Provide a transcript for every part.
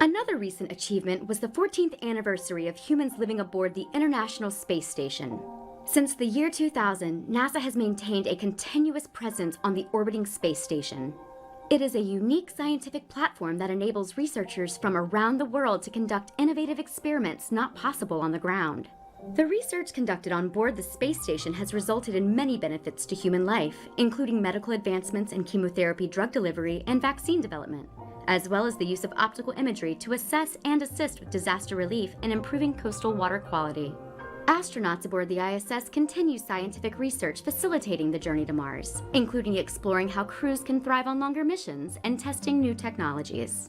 Another recent achievement was the 14th anniversary of humans living aboard the International Space Station. Since the year 2000, NASA has maintained a continuous presence on the orbiting space station. It is a unique scientific platform that enables researchers from around the world to conduct innovative experiments not possible on the ground. The research conducted on board the space station has resulted in many benefits to human life, including medical advancements in chemotherapy drug delivery and vaccine development, as well as the use of optical imagery to assess and assist with disaster relief and improving coastal water quality. Astronauts aboard the ISS continue scientific research facilitating the journey to Mars, including exploring how crews can thrive on longer missions and testing new technologies.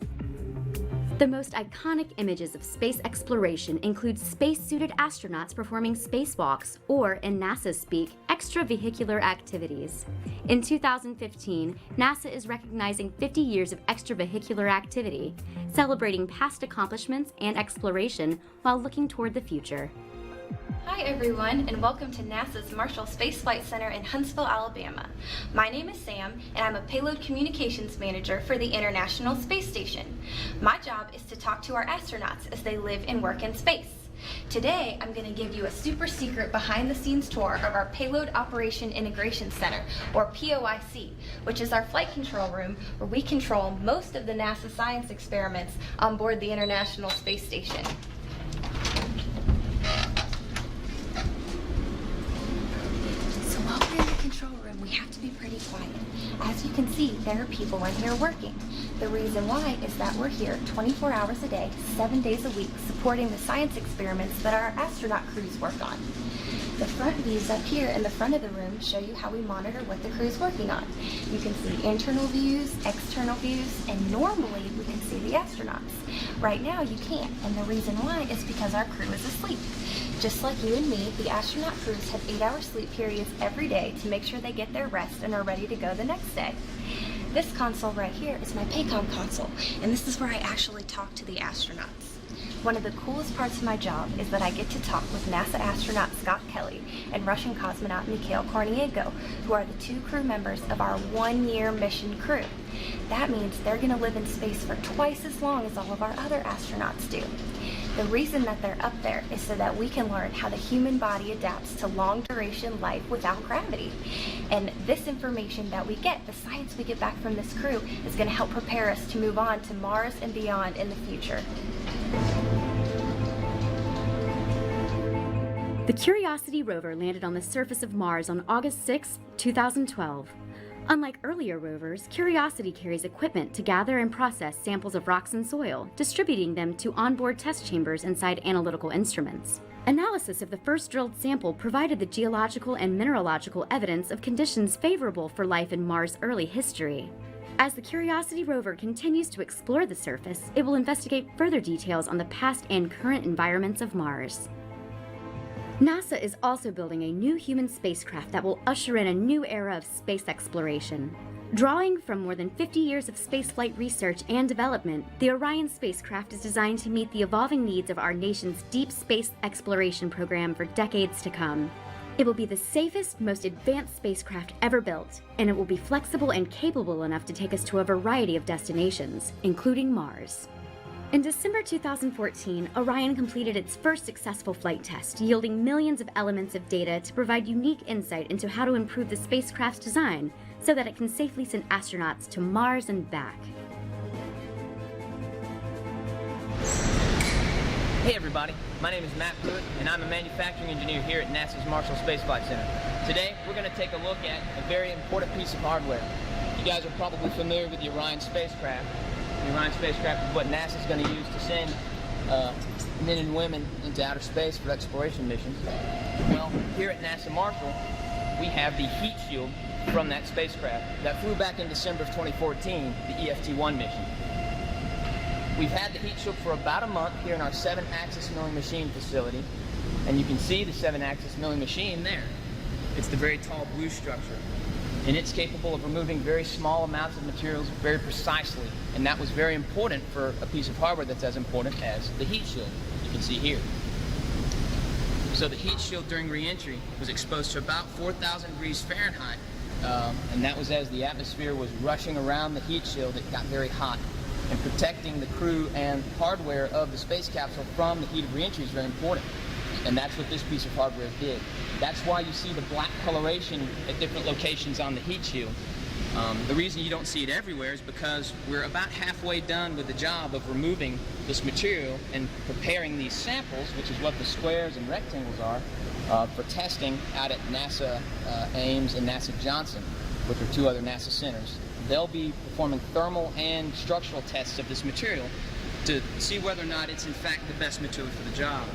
The most iconic images of space exploration include space-suited astronauts performing spacewalks, or in NASA speak, extravehicular activities. In 2015, NASA is recognizing 50 years of extravehicular activity, celebrating past accomplishments and exploration while looking toward the future. Hi everyone, and welcome to NASA's Marshall Space Flight Center in Huntsville, Alabama. My name is Sam, and I'm a Payload Communications Manager for the International Space Station. My job is to talk to our astronauts as they live and work in space. Today, I'm going to give you a super secret behind-the-scenes tour of our Payload Operation Integration Center, or POIC, which is our flight control room where we control most of the NASA science experiments on board the International Space Station. We have to be pretty quiet. As you can see, there are people in here working. The reason why is that we're here 24 hours a day, 7 days a week, supporting the science experiments that our astronaut crews work on. The front views up here in the front of the room show you how we monitor what the crew's working on. You can see internal views, external views, and normally we can see the astronauts. Right now you can't, and the reason why is because our crew is asleep. Just like you and me, the astronaut crews have 8-hour sleep periods every day to make sure they get their rest and are ready to go the next day. This console right here is my Paycom console, and this is where I actually talk to the astronauts. One of the coolest parts of my job is that I get to talk with NASA astronaut Scott Kelly and Russian cosmonaut Mikhail Kornienko, who are the 2 crew members of our 1-year mission crew. That means they're going to live in space for twice as long as all of our other astronauts do. The reason that they're up there is so that we can learn how the human body adapts to long-duration life without gravity. And this information that we get, the science we get back from this crew, is going to help prepare us to move on to Mars and beyond in the future. The Curiosity rover landed on the surface of Mars on August 6, 2012. Unlike earlier rovers, Curiosity carries equipment to gather and process samples of rocks and soil, distributing them to onboard test chambers inside analytical instruments. Analysis of the first drilled sample provided the geological and mineralogical evidence of conditions favorable for life in Mars' early history. As the Curiosity rover continues to explore the surface, it will investigate further details on the past and current environments of Mars. NASA is also building a new human spacecraft that will usher in a new era of space exploration. Drawing from more than 50 years of spaceflight research and development, the Orion spacecraft is designed to meet the evolving needs of our nation's deep space exploration program for decades to come. It will be the safest, most advanced spacecraft ever built, and it will be flexible and capable enough to take us to a variety of destinations, including Mars. In December 2014, Orion completed its first successful flight test, yielding millions of elements of data to provide unique insight into how to improve the spacecraft's design so that it can safely send astronauts to Mars and back. Hey everybody, my name is Matt Pruitt, and I'm a manufacturing engineer here at NASA's Marshall Space Flight Center. Today, we're going to take a look at a very important piece of hardware. You guys are probably familiar with the Orion spacecraft. The Orion spacecraft is what NASA is going to use to send men and women into outer space for exploration missions. Well, here at NASA Marshall, we have the heat shield from that spacecraft that flew back in December of 2014, the EFT-1 mission. We've had the heat shield for about a month here in our 7-axis milling machine facility, and you can see the 7-axis milling machine there. It's the very tall blue structure, and it's capable of removing very small amounts of materials very precisely, and that was very important for a piece of hardware that's as important as the heat shield you can see here. So the heat shield during re-entry was exposed to about 4,000 degrees Fahrenheit, and that was as the atmosphere was rushing around the heat shield. It got very hot. And protecting the crew and hardware of the space capsule from the heat of reentry is very important. And that's what this piece of hardware did. That's why you see the black coloration at different locations on the heat shield. The reason you don't see it everywhere is because we're about halfway done with the job of removing this material and preparing these samples, which is what the squares and rectangles are, for testing out at NASA Ames and NASA Johnson, which are two other NASA centers. They'll be performing thermal and structural tests of this material to see whether or not it's in fact the best material for the job.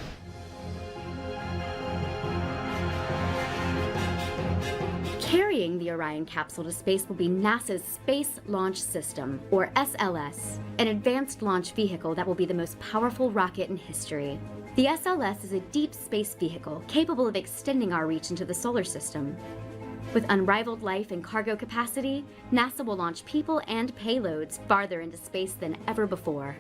Carrying the Orion capsule to space will be NASA's Space Launch System, or SLS, an advanced launch vehicle that will be the most powerful rocket in history. The SLS is a deep space vehicle capable of extending our reach into the solar system. With unrivaled life and cargo capacity, NASA will launch people and payloads farther into space than ever before.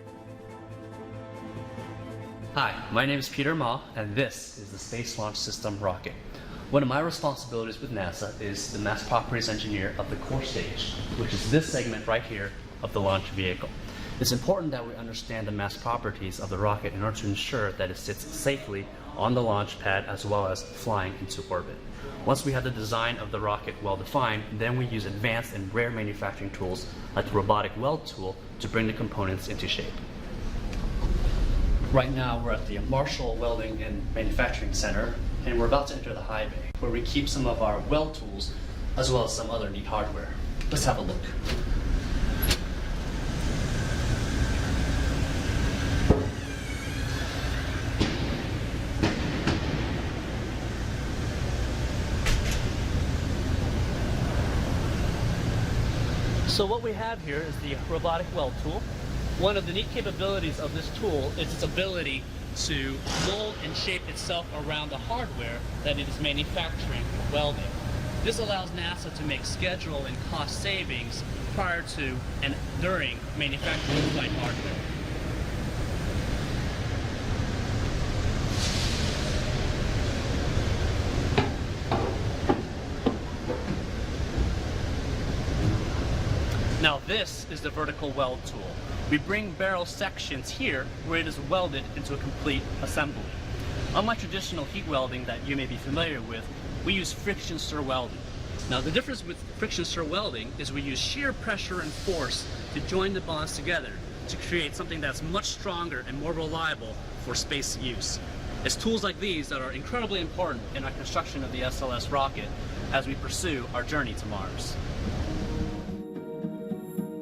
Hi, my name is Peter Ma, and this is the Space Launch System rocket. One of my responsibilities with NASA is the mass properties engineer of the core stage, which is this segment right here of the launch vehicle. It's important that we understand the mass properties of the rocket in order to ensure that it sits safely on the launch pad as well as flying into orbit. Once we have the design of the rocket well defined, then we use advanced and rare manufacturing tools like the robotic weld tool to bring the components into shape. Right now we're at the Marshall Welding and Manufacturing Center, and we're about to enter the high bay where we keep some of our weld tools as well as some other neat hardware. Let's have a look. So what we have here is the robotic weld tool. One of the neat capabilities of this tool is its ability to mold and shape itself around the hardware that it is manufacturing for welding. This allows NASA to make schedule and cost savings prior to and during manufacturing flight hardware. Now this is the vertical weld tool. We bring barrel sections here where it is welded into a complete assembly. Unlike traditional heat welding that you may be familiar with, we use friction stir welding. Now the difference with friction stir welding is we use shear pressure and force to join the bonds together to create something that's much stronger and more reliable for space use. It's tools like these that are incredibly important in our construction of the SLS rocket as we pursue our journey to Mars.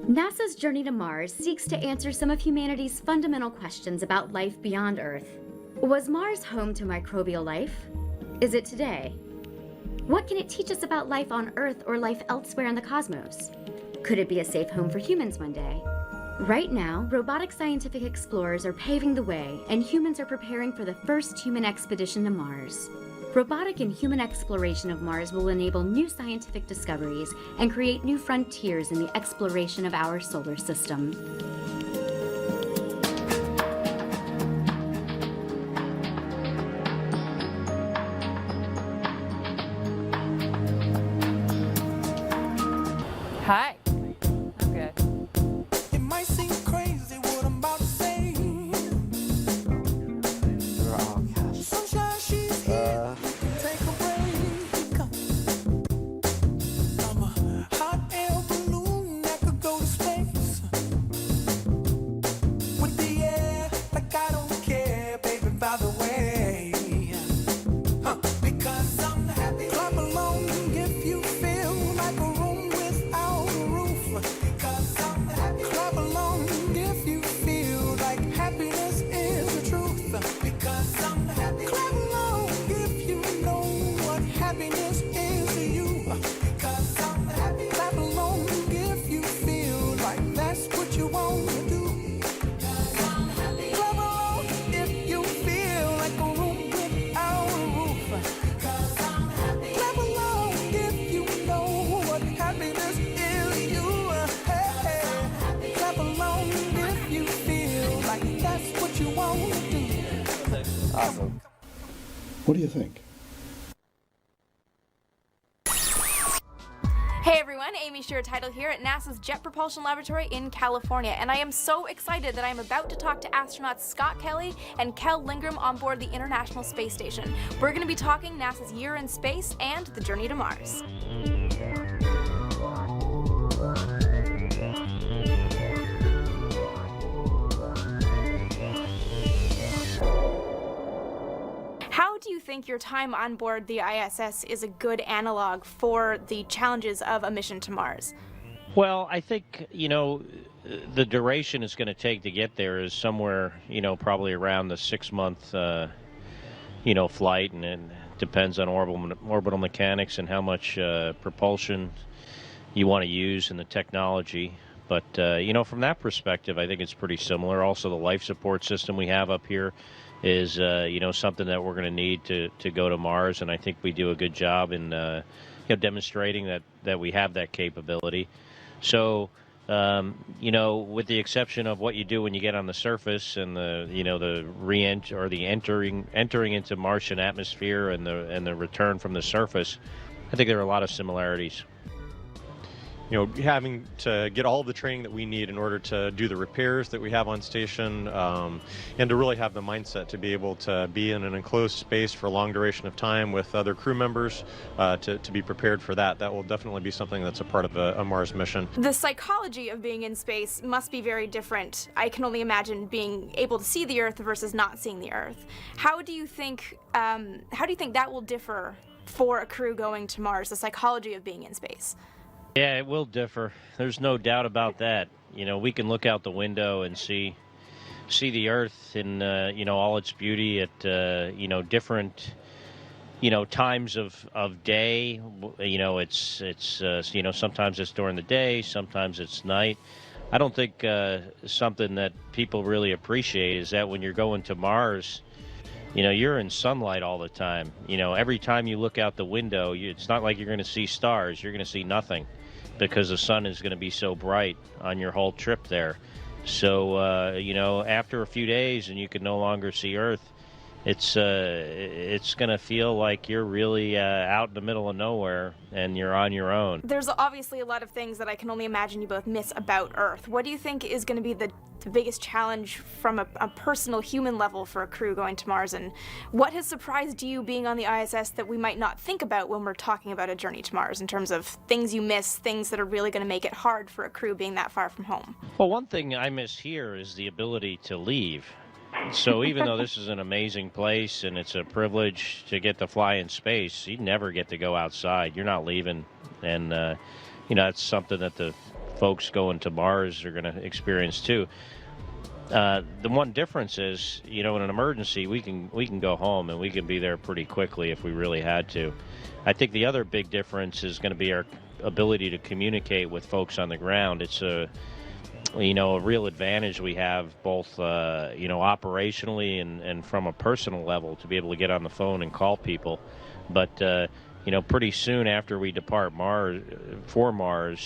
NASA's journey to Mars seeks to answer some of humanity's fundamental questions about life beyond Earth. Was Mars home to microbial life? Is it today? What can it teach us about life on Earth or life elsewhere in the cosmos? Could it be a safe home for humans one day? Right now, robotic scientific explorers are paving the way, and humans are preparing for the first human expedition to Mars. Robotic and human exploration of Mars will enable new scientific discoveries and create new frontiers in the exploration of our solar system. Hi. I'm good. It might seem crazy what I'm about to say. Sunshine, she's here. We can take a break. I'm a hot air balloon that could go to space. With the air, like I don't care, baby, by the way. Because I'm happy. Clap along if you feel like a room without a roof. Because I'm happy. Clap along if you feel like happiness is the truth. Because I'm happy. Clap along if you know what happiness is to you. Because I'm happy. Clap along if you feel like that's what you want to do. Because I'm happy. Clap along if you feel like a room without a roof. Because I'm happy. Clap along if you know what happiness is to you. Hey, clap along if you feel like that's what you want to do. Awesome. What do you think? Hey everyone, Amy atmosphere title here at NASA's Jet Propulsion Laboratory in California, and I am so excited that I am about to talk to astronauts Scott Kelly and Kel Lindgren on board the International Space Station. We're going to be talking NASA's year in space and the journey to Mars. How do you think your time on board the ISS is a good analog for the challenges of a mission to Mars? Well, I think, the duration it's going to take to get there is somewhere, probably around the 6-month, flight, and it depends on orbital mechanics and how much propulsion you want to use in the technology. But, from that perspective, I think it's pretty similar. Also, the life support system we have up here is, something that we're going to need to go to Mars, and I think we do a good job in, demonstrating that we have that capability. So, with the exception of what you do when you get on the surface and the re-enter or the entering into Martian atmosphere and the return from the surface, I think there are a lot of similarities. Having to get all of the training that we need in order to do the repairs that we have on station, and to really have the mindset to be able to be in an enclosed space for a long duration of time with other crew members, to be prepared for that. That will definitely be something that's a part of a Mars mission. The psychology of being in space must be very different. I can only imagine being able to see the Earth versus not seeing the Earth. How do you think that will differ for a crew going to Mars, the psychology of being in space? Yeah, it will differ. There's no doubt about that. We can look out the window and see the Earth in all its beauty at different times of day. It's sometimes it's during the day, sometimes it's night. I don't think something that people really appreciate is that when you're going to Mars, you're in sunlight all the time. Every time you look out the window, it's not like you're going to see stars. You're going to see nothing, because the sun is going to be so bright on your whole trip there. So, after a few days and you can no longer see Earth, it's going to feel like you're really out in the middle of nowhere and you're on your own. There's obviously a lot of things that I can only imagine you both miss about Earth. What do you think is going to be the biggest challenge from a personal human level for a crew going to Mars, and what has surprised you being on the ISS that we might not think about when we're talking about a journey to Mars in terms of things you miss, things that are really going to make it hard for a crew being that far from home? Well, one thing I miss here is the ability to leave. So even though this is an amazing place and it's a privilege to get to fly in space, you never get to go outside. You're not leaving, and that's something that the folks going to Mars are going to experience too. The one difference is, in an emergency, we can go home and we can be there pretty quickly if we really had to. I think the other big difference is going to be our ability to communicate with folks on the ground. It's a real advantage we have, both operationally and from a personal level, to be able to get on the phone and call people. But pretty soon after we depart Mars,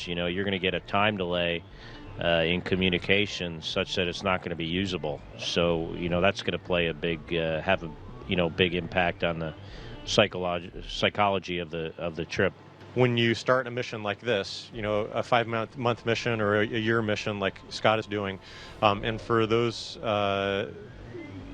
you're going to get a time delay in communication such that it's not going to be usable. So that's going to play a big big impact on the psychology of the trip. When you start a mission like this, a 5-month mission or a year mission like Scott is doing, and for those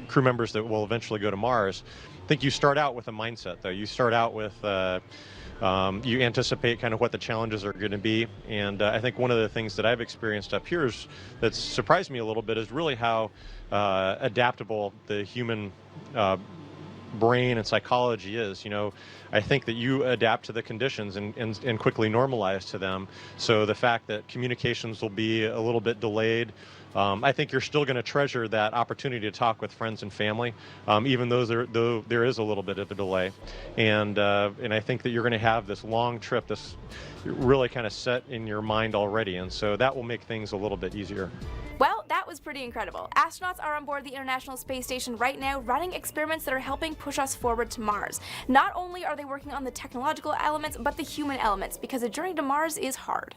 crew members that will eventually go to Mars, I think you start out with a mindset, though. You start out with, you anticipate kind of what the challenges are going to be. And I think one of the things that I've experienced up here that's surprised me a little bit is really how adaptable the human brain and psychology is. I think that you adapt to the conditions and quickly normalize to them. So the fact that communications will be a little bit delayed, I think you're still going to treasure that opportunity to talk with friends and family, even though there is a little bit of a delay. And I think that you're going to have this long trip, this really kind of set in your mind already. And so that will make things a little bit easier. Well, that was pretty incredible. Astronauts are on board the International Space Station right now running experiments that are helping push us forward to Mars. Not only are they working on the technological elements, but the human elements, because a journey to Mars is hard.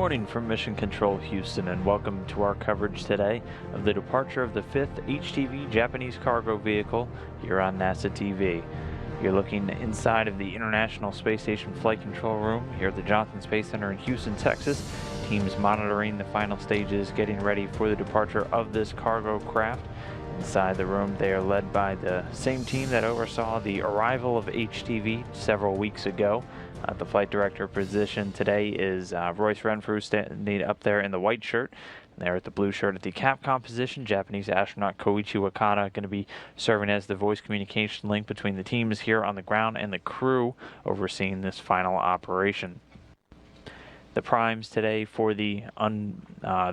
morning from Mission Control Houston, and welcome to our coverage today of the departure of the 5th HTV Japanese cargo vehicle here on NASA TV. You're looking inside of the International Space Station Flight Control Room here at the Johnson Space Center in Houston, Texas. Teams monitoring the final stages, getting ready for the departure of this cargo craft. Inside the room, they are led by the same team that oversaw the arrival of HTV several weeks ago. The flight director position today is Royce Renfrew, standing up there in the white shirt. There at the blue shirt at the Capcom position, Japanese astronaut Koichi Wakata going to be serving as the voice communication link between the teams here on the ground and the crew overseeing this final operation. The primes today for the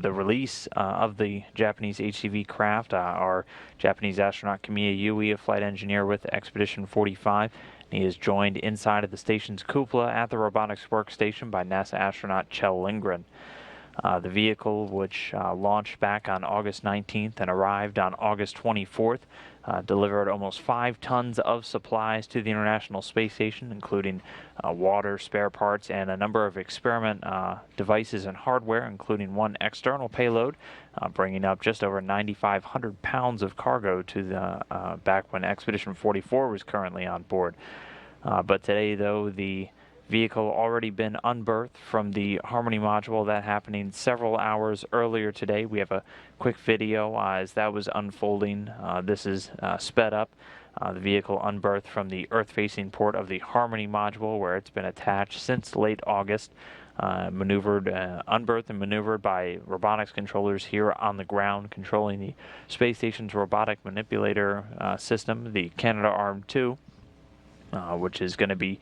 release of the Japanese HTV craft are Japanese astronaut Kamiya Yui, a flight engineer with Expedition 45. He is joined inside of the station's cupola at the robotics workstation by NASA astronaut Kjell Lindgren. The vehicle, which launched back on August 19th and arrived on August 24th, delivered almost 5 tons of supplies to the International Space Station, including water, spare parts, and a number of experiment devices and hardware, including one external payload, bringing up just over 9,500 pounds of cargo to the back when Expedition 44 was currently on board. But today, though, the vehicle already been unberthed from the Harmony module. That happening several hours earlier today. We have a quick video as that was unfolding. This is sped up. The vehicle unberthed from the Earth-facing port of the Harmony module, where it's been attached since late August. Unberthed and maneuvered by robotics controllers here on the ground, controlling the space station's robotic manipulator system, the Canadarm2, which is going to be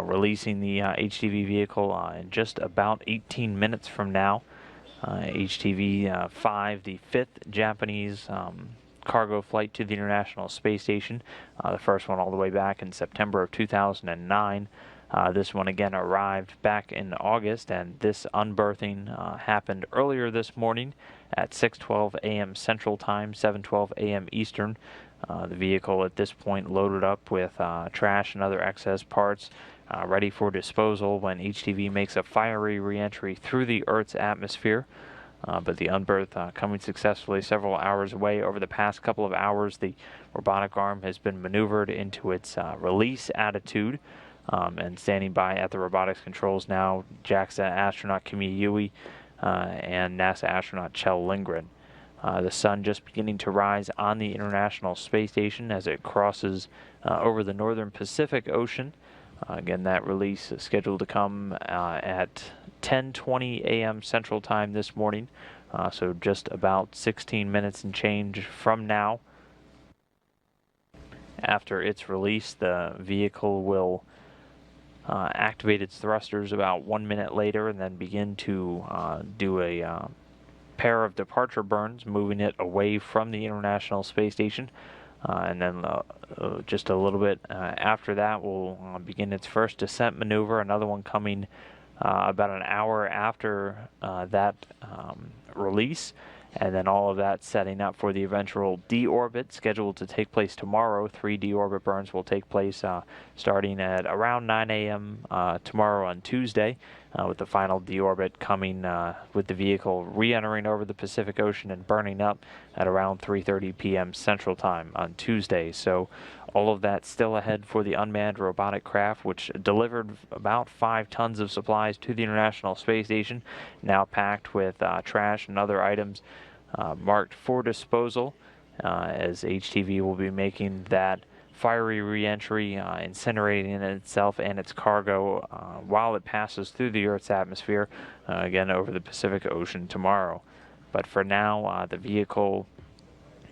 releasing the HTV vehicle in just about 18 minutes from now. HTV 5, the 5th Japanese cargo flight to the International Space Station, the first one all the way back in September of 2009. This one again arrived back in August, and this unberthing happened earlier this morning at 6:12 a.m. Central Time, 7:12 a.m. Eastern. The vehicle at this point loaded up with trash and other excess parts, ready for disposal when HTV makes a fiery re-entry through the Earth's atmosphere. But the unberth coming successfully several hours away. Over the past couple of hours, the robotic arm has been maneuvered into its release attitude. And standing by at the robotics controls now, JAXA astronaut Kamiya Yui and NASA astronaut Kjell Lindgren. The sun just beginning to rise on the International Space Station as it crosses over the northern Pacific Ocean. Again, that release is scheduled to come at 10:20 a.m. Central Time this morning, so just about 16 minutes and change from now. After its release, the vehicle will activate its thrusters about 1 minute later and then begin to do a pair of departure burns, moving it away from the International Space Station. And then just a little bit after that will begin its first descent maneuver, another one coming about an hour after that release. And then all of that setting up for the eventual deorbit scheduled to take place tomorrow. 3 deorbit burns will take place starting at around 9 a.m. Tomorrow on Tuesday, with the final deorbit coming with the vehicle re-entering over the Pacific Ocean and burning up at around 3:30 p.m. Central Time on Tuesday. So all of that still ahead for the unmanned robotic craft, which delivered about 5 tons of supplies to the International Space Station, now packed with trash and other items marked for disposal, as HTV will be making that fiery re-entry, incinerating itself and its cargo while it passes through the Earth's atmosphere, again over the Pacific Ocean tomorrow. But for now, the vehicle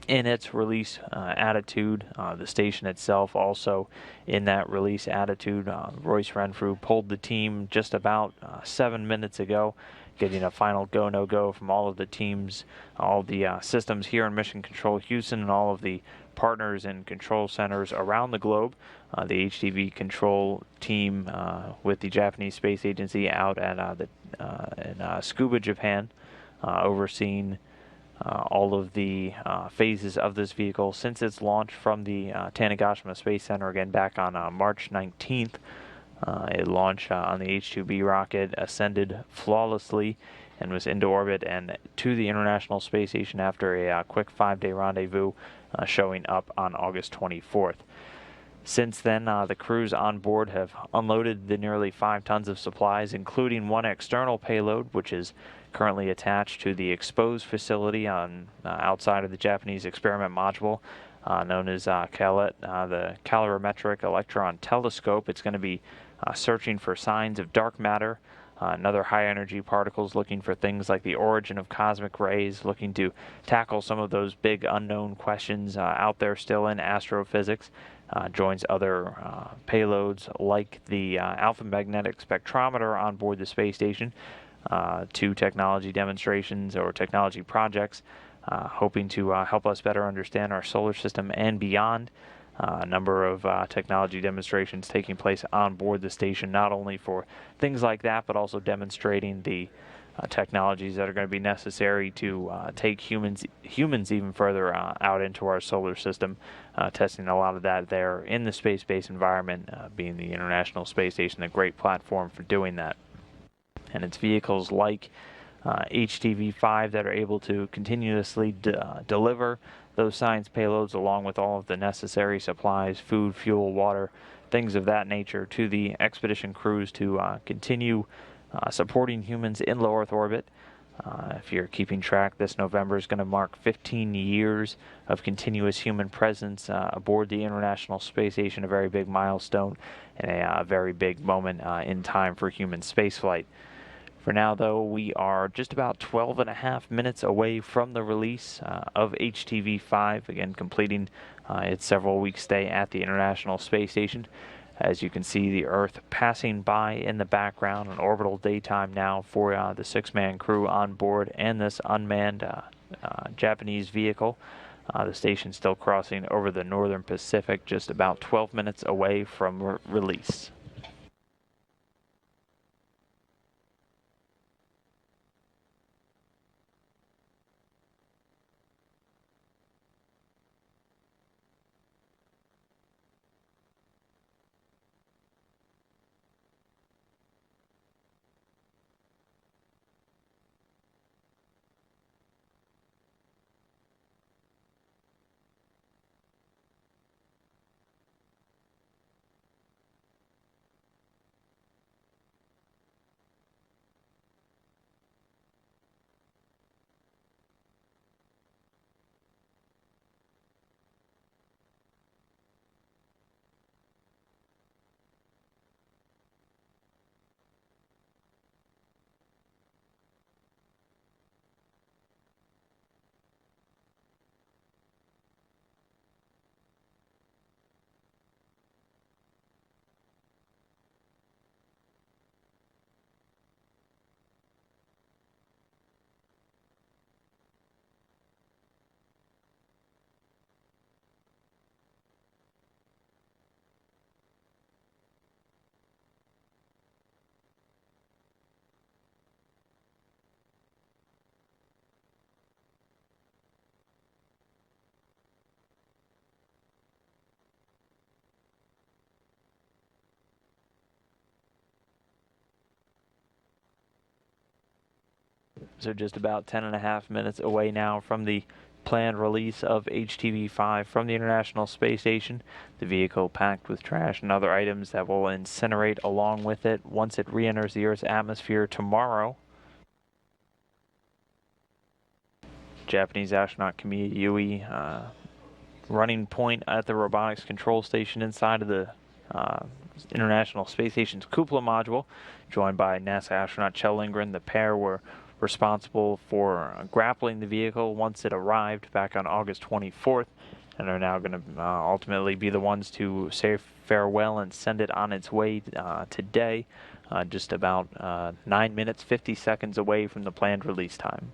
in its release attitude, the station itself also in that release attitude. Royce Renfrew pulled the team just about 7 minutes ago, getting a final go, no-go from all of the teams, all the systems here in Mission Control Houston, and all of the partners and control centers around the globe. The HTV control team with the Japanese Space Agency out at in Tsukuba, Japan, overseeing all of the phases of this vehicle since its launch from the Tanegashima Space Center, again back on March 19th. A launch on the H-2B rocket ascended flawlessly and was into orbit and to the International Space Station after a quick 5-day rendezvous, showing up on August 24th. Since then, the crews on board have unloaded the nearly 5 tons of supplies, including one external payload, which is currently attached to the exposed facility on outside of the Japanese experiment module, known as CALET, the Calorimetric Electron Telescope. It's going to be searching for signs of dark matter and other high-energy particles, looking for things like the origin of cosmic rays, looking to tackle some of those big unknown questions out there still in astrophysics. Joins other payloads like the alpha magnetic spectrometer on board the space station, 2 technology demonstrations or technology projects, hoping to help us better understand our solar system and beyond. A number of technology demonstrations taking place on board the station, not only for things like that, but also demonstrating the technologies that are going to be necessary to take humans even further out into our solar system, testing a lot of that there in the space-based environment, being the International Space Station a great platform for doing that. And it's vehicles like HTV-5 that are able to continuously deliver those science payloads along with all of the necessary supplies, food, fuel, water, things of that nature to the expedition crews to continue supporting humans in low Earth orbit. If you're keeping track, this November is going to mark 15 years of continuous human presence aboard the International Space Station, a very big milestone and a very big moment in time for human spaceflight. For now, though, we are just about 12.5 minutes away from the release of HTV-5, again completing its several-week stay at the International Space Station. As you can see, the Earth passing by in the background, an orbital daytime now for the 6-man crew on board and this unmanned Japanese vehicle. The station still crossing over the northern Pacific, just about 12 minutes away from release. So just about 10.5 minutes away now from the planned release of HTV-5 from the International Space Station. The vehicle packed with trash and other items that will incinerate along with it once it re-enters the Earth's atmosphere tomorrow. Japanese astronaut Kamiya Yui running point at the robotics control station inside of the International Space Station's cupola module, joined by NASA astronaut Kjell Lindgren. The pair were responsible for grappling the vehicle once it arrived back on August 24th, and are now going to ultimately be the ones to say farewell and send it on its way today, just about 9 minutes 50 seconds away from the planned release time.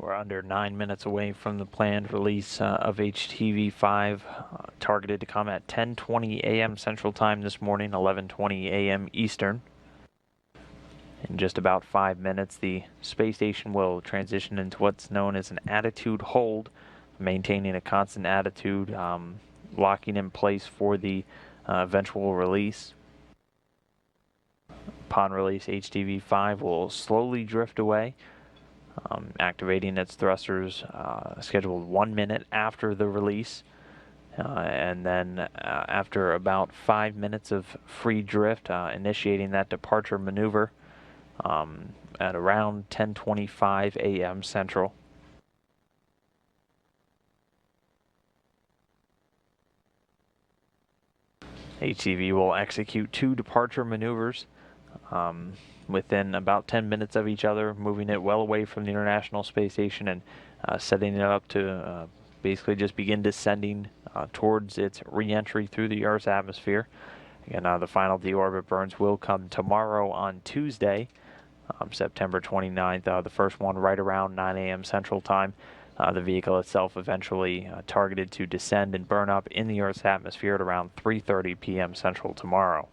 We're under 9 minutes away from the planned release of HTV-5, targeted to come at 10:20 a.m. Central Time this morning, 11:20 a.m. Eastern. In just about 5 minutes, the space station will transition into what's known as an attitude hold, maintaining a constant attitude, locking in place for the eventual release. Upon release, HTV-5 will slowly drift away, activating its thrusters scheduled 1 minute after the release. And then after about 5 minutes of free drift, initiating that departure maneuver at around 10:25 a.m. Central. HTV will execute 2 departure maneuvers within about 10 minutes of each other, moving it well away from the International Space Station and setting it up to basically just begin descending towards its re-entry through the Earth's atmosphere. Again, the final deorbit burns will come tomorrow on Tuesday, September 29th, the first one right around 9 a.m. Central Time. The vehicle itself eventually targeted to descend and burn up in the Earth's atmosphere at around 3:30 p.m. Central tomorrow.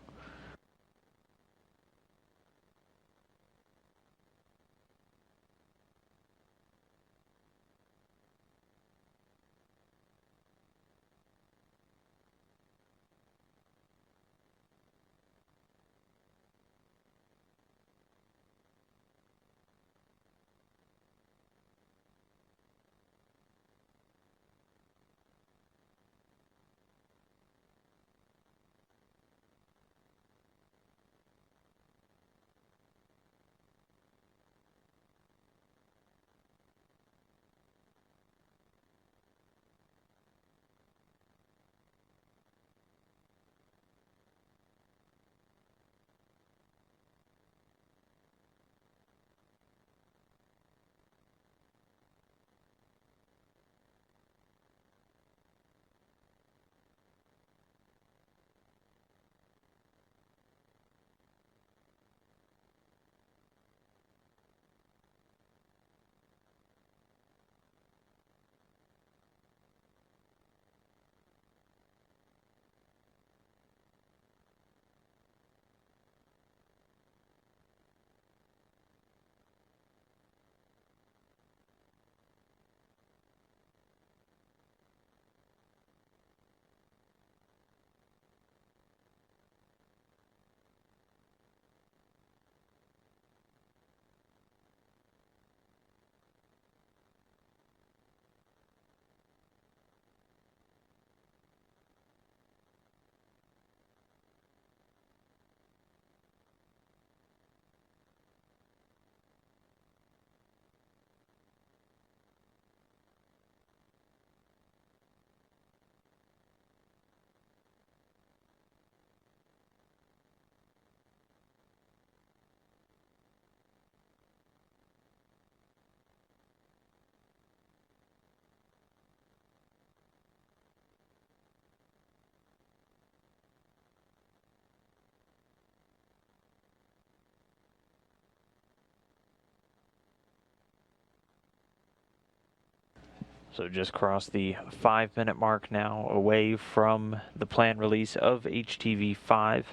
So just crossed the 5-minute mark now, away from the planned release of HTV-5.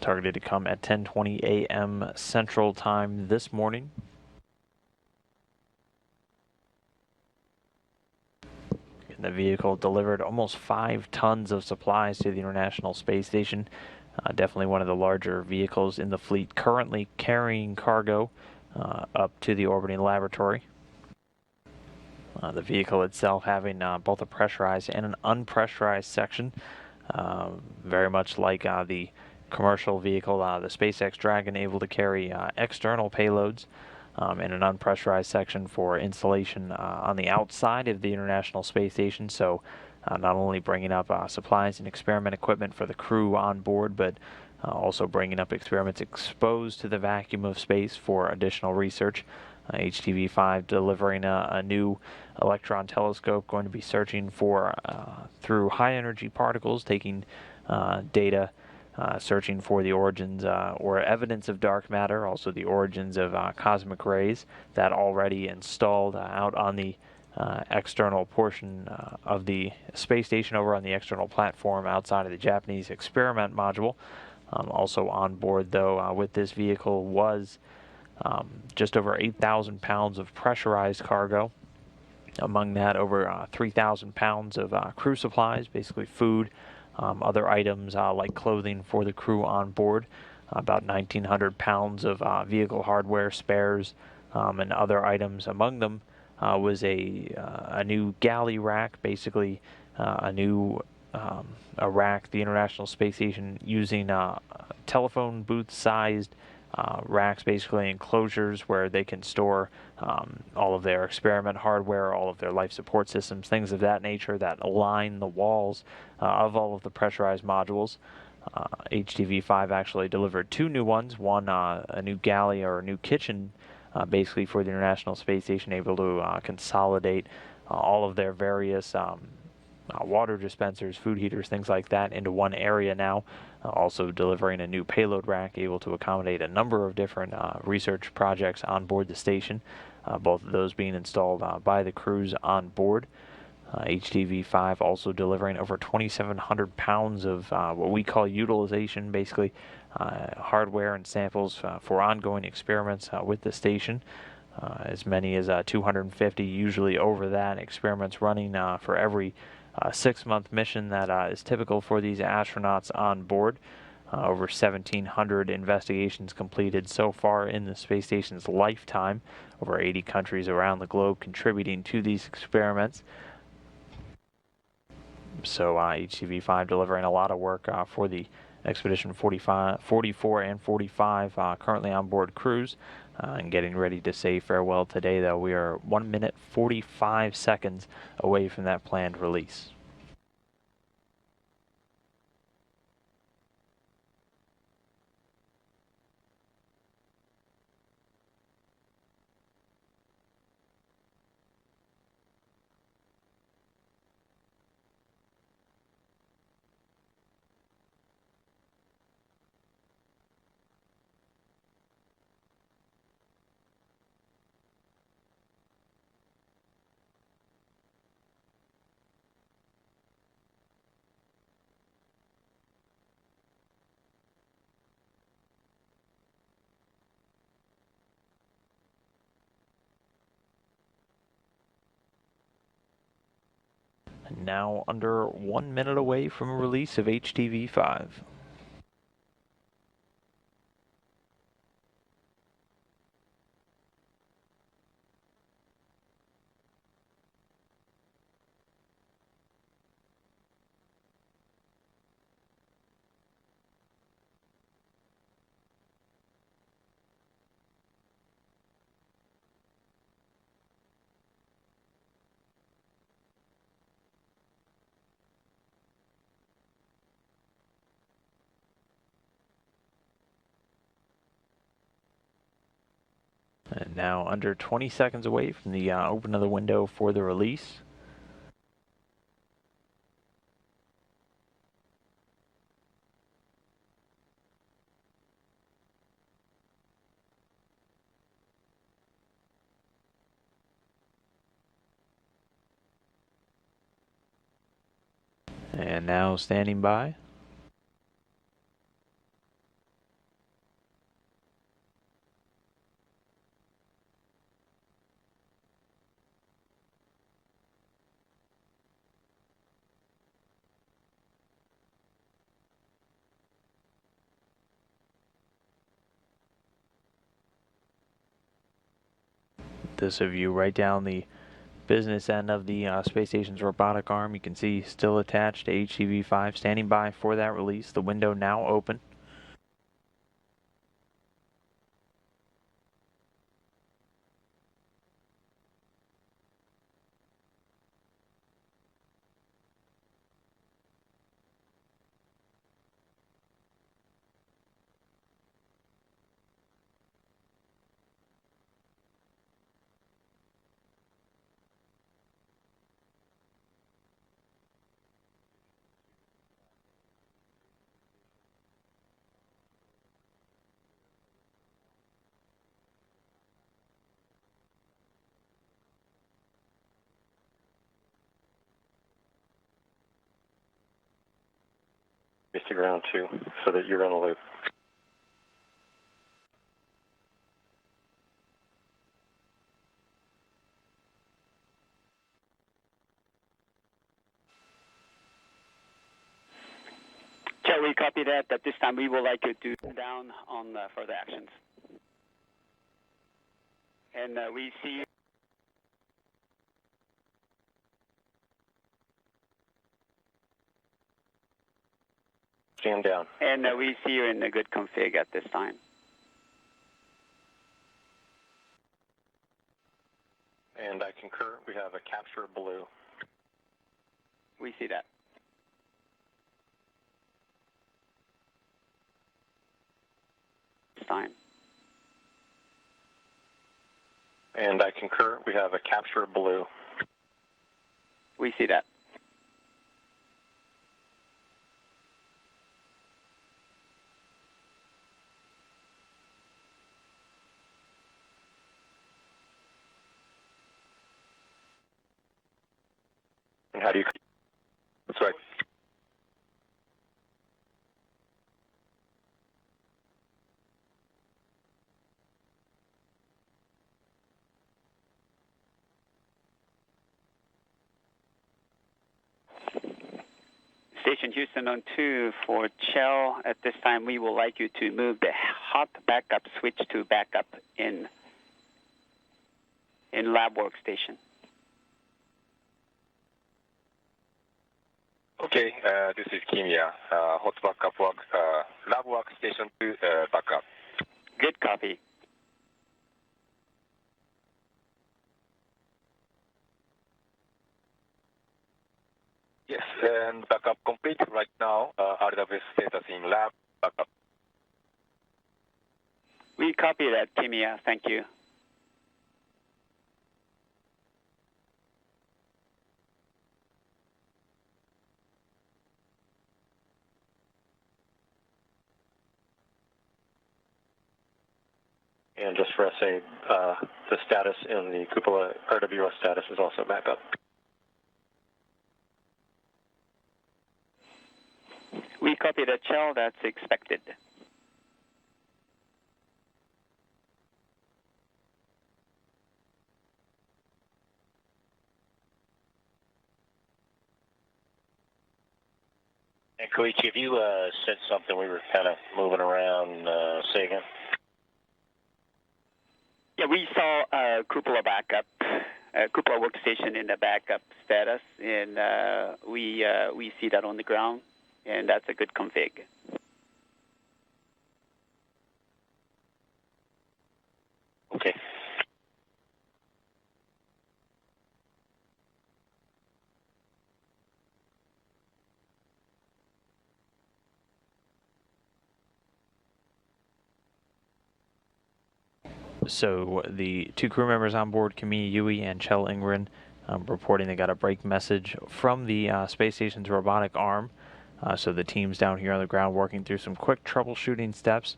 Targeted to come at 10:20 a.m. Central Time this morning. And the vehicle delivered almost 5 tons of supplies to the International Space Station. Definitely one of the larger vehicles in the fleet currently carrying cargo up to the orbiting laboratory. The vehicle itself having both a pressurized and an unpressurized section, very much like the commercial vehicle, the SpaceX Dragon, able to carry external payloads, and an unpressurized section for installation on the outside of the International Space Station. So not only bringing up supplies and experiment equipment for the crew on board, but also bringing up experiments exposed to the vacuum of space for additional research. HTV-5 delivering a new electron telescope, going to be searching for through high energy particles, taking data searching for the origins or evidence of dark matter, also the origins of cosmic rays that already installed out on the external portion of the space station over on the external platform outside of the Japanese experiment module. Also on board, though, with this vehicle was just over 8,000 pounds of pressurized cargo. Among that, over 3,000 pounds of crew supplies, basically food, other items like clothing for the crew on board, about 1,900 pounds of vehicle hardware, spares, and other items. Among them was a new galley rack, basically a new a rack, the International Space Station using telephone booth-sized racks, basically enclosures where they can store all of their experiment hardware, all of their life support systems, things of that nature that line the walls of all of the pressurized modules. HTV-5 actually delivered 2 new ones, one a new galley or a new kitchen basically for the International Space Station, able to consolidate all of their various water dispensers, food heaters, things like that into one area now. Also delivering a new payload rack able to accommodate a number of different research projects on board the station, both of those being installed by the crews on board. HTV-5 also delivering over 2,700 pounds of what we call utilization, basically hardware and samples for ongoing experiments with the station. As many as 250, usually over that, experiments running for every 6-month mission that is typical for these astronauts on board. Over 1,700 investigations completed so far in the space station's lifetime. Over 80 countries around the globe contributing to these experiments. So HTV-5 delivering a lot of work for the Expedition 44 and 45 currently on board crews and getting ready to say farewell today, though. We are 1 minute 45 seconds away from that planned release. Now under 1 minute away from a release of HTV-5. And now under 20 seconds away from the open of the window for the release. And now standing by. This is a view right down the business end of the space station's robotic arm. You can see still attached to HTV-5, standing by for that release. The window now open. to ground 2 so that you're on the loop. Shall we copy that? At this time, we would like you to down on further actions. And we see you. Stand down. And we see you in a good config at this time. And I concur. We have a capture blue. We see that. Time. And I concur. We have a capture blue. We see that. And how do you? That's right. Station Houston on 2 for Chell. At this time, we would like you to move the hot backup switch to backup in lab workstation. Okay, this is Kimia. Hot backup work, lab workstation to backup. Good copy. Yes, and backup complete right now. RWS status in lab backup. We copy that, Kimia. Thank you. And just for SA, the status in the cupola RWS status is also backup. We copy the Chell. That's expected. And Koichi, if you said something, we were kind of moving around, say again. Yeah, we saw cupola backup, cupola workstation in the backup status, and we see that on the ground, and that's a good config. Okay. So the two crew members on board, Kamiya Yui and Chell Ingren, reporting they got a break message from the space station's robotic arm. So the team's down here on the ground working through some quick troubleshooting steps,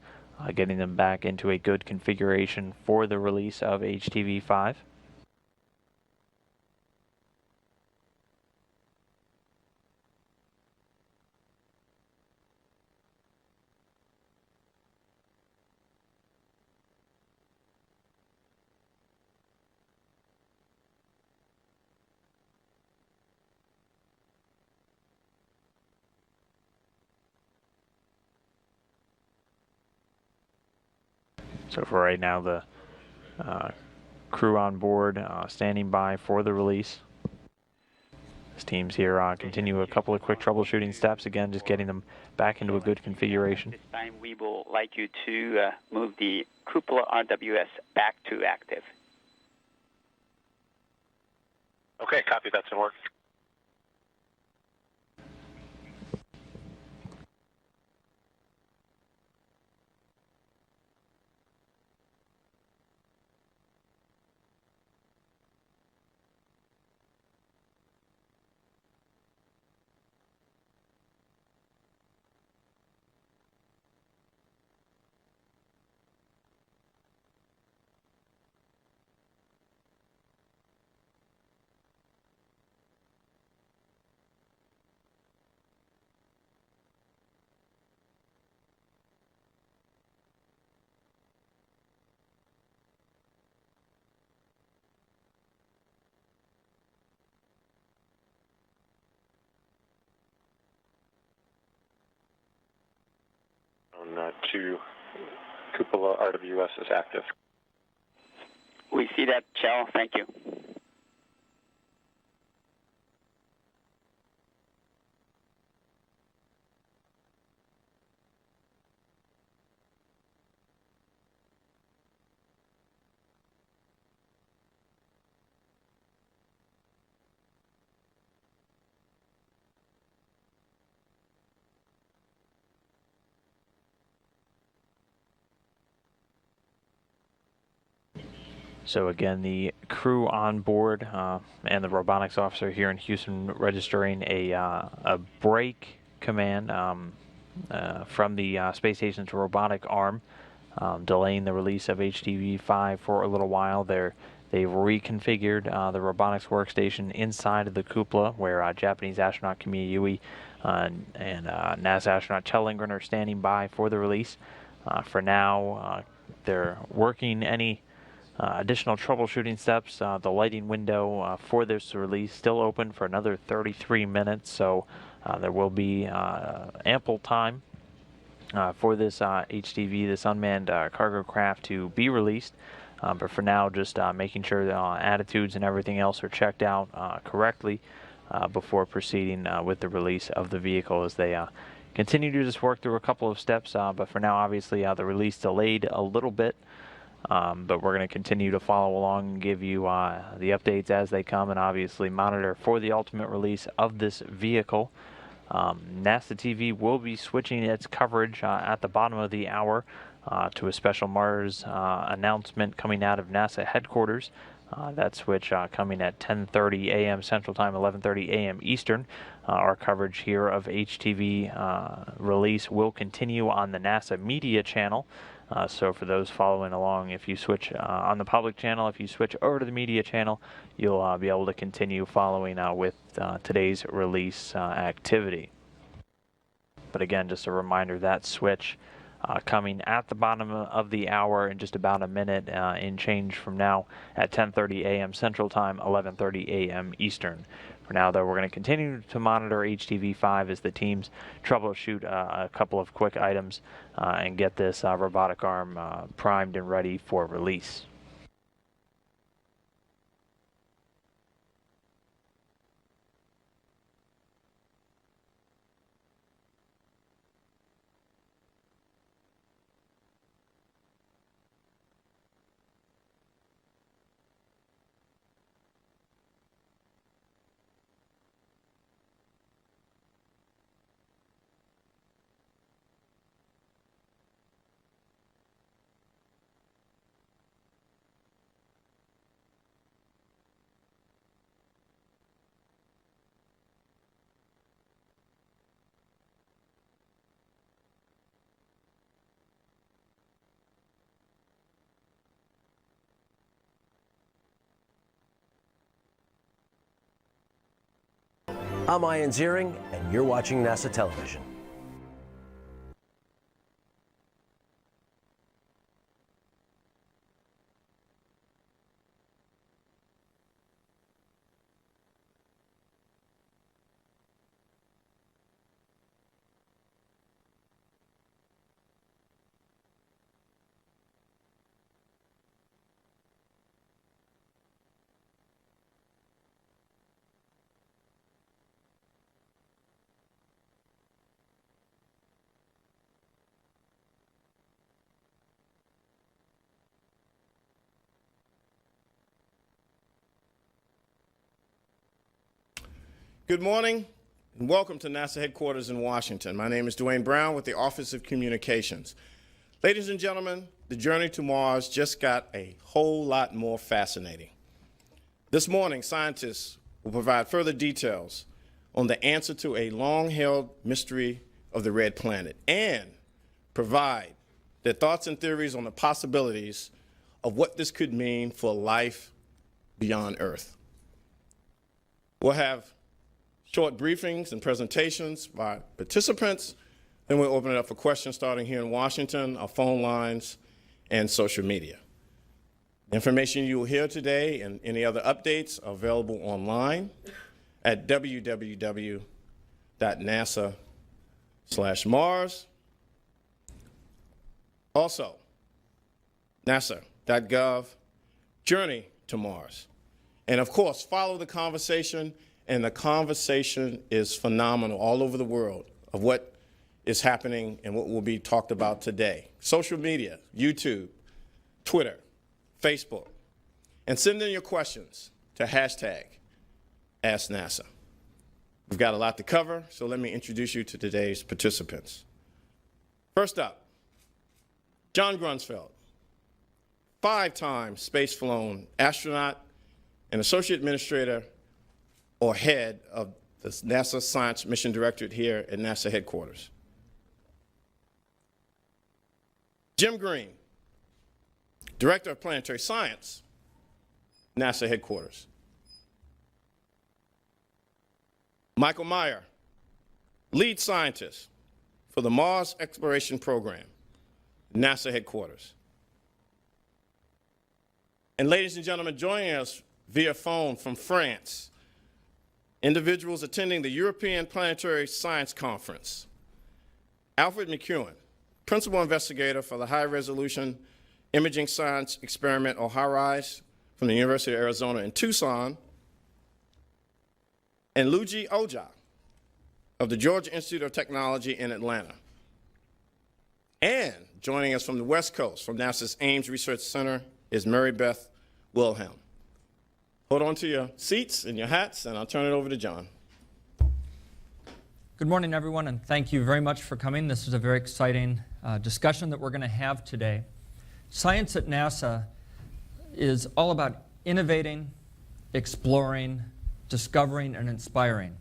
getting them back into a good configuration for the release of HTV-5. So for right now, the crew on board standing by for the release. This team's here continue a couple of quick troubleshooting steps, again just getting them back into a good configuration. This time we will like you to move the cupola RWS back to active. Okay, copy. That's in work. 2 cupola RWS is active. We see that, Chell. Thank you. So again, the crew on board and the robotics officer here in Houston registering a break command from the space station's robotic arm, delaying the release of HTV-5 for a little while. They've reconfigured the robotics workstation inside of the cupola, where Japanese astronaut Kamiya Yui and NASA astronaut Kjell Lindgren are standing by for the release. For now, they're working any additional troubleshooting steps. The lighting window for this release still open for another 33 minutes, so there will be ample time for this HTV, this unmanned cargo craft, to be released. But for now, just making sure the attitudes and everything else are checked out correctly before proceeding with the release of the vehicle, as they continue to just work through a couple of steps. But for now, obviously, the release delayed a little bit. But we're going to continue to follow along and give you the updates as they come, and obviously monitor for the ultimate release of this vehicle. NASA TV will be switching its coverage at the bottom of the hour to a special Mars announcement coming out of NASA headquarters. That switch coming at 10:30 a.m. Central Time, 11:30 a.m. Eastern. Our coverage here of HTV release will continue on the NASA Media channel. So for those following along, if you switch on the public channel, if you switch over to the media channel, you'll be able to continue following with today's release activity. But again, just a reminder, that switch coming at the bottom of the hour in just about a minute in change from now at 10:30 a.m. Central Time, 11:30 a.m. Eastern. For now, though, we're going to continue to monitor HTV-5 as the teams troubleshoot a couple of quick items and get this robotic arm primed and ready for release. I'm Ian Ziering, and you're watching NASA Television. Good morning and welcome to NASA headquarters in Washington. My name is Dwayne Brown with the Office of Communications. Ladies and gentlemen, the journey to Mars just got a whole lot more fascinating. This morning, scientists will provide further details on the answer to a long-held mystery of the red planet and provide their thoughts and theories on the possibilities of what this could mean for life beyond Earth. We'll have short briefings and presentations by participants. Then we'll open it up for questions starting here in Washington, our phone lines, and social media. The information you will hear today and any other updates are available online at www.nasa/Mars Also, nasa.gov, Journey to Mars. And of course, follow the conversation, and the conversation is phenomenal all over the world of what is happening and what will be talked about today. Social media, YouTube, Twitter, Facebook, and send in your questions to #AskNASA. We've got a lot to cover, so let me introduce you to today's participants. First up, John Grunsfeld, 5-time space-flown astronaut and associate administrator or head of the NASA Science Mission Directorate here at NASA headquarters. Jim Green, Director of Planetary Science, NASA headquarters. Michael Meyer, Lead Scientist for the Mars Exploration Program, NASA headquarters. And ladies and gentlemen, joining us via phone from France, individuals attending the European Planetary Science Conference. Alfred McEwen, Principal Investigator for the High Resolution Imaging Science Experiment, or HiRISE, from the University of Arizona in Tucson. And Luigi Oja of the Georgia Institute of Technology in Atlanta. And joining us from the West Coast, from NASA's Ames Research Center, is Mary Beth Wilhelm. Hold on to your seats and your hats, and I'll turn it over to John. Good morning, everyone, and thank you very much for coming. This is a very exciting discussion that we're going to have today. Science at NASA is all about innovating, exploring, discovering, and inspiring.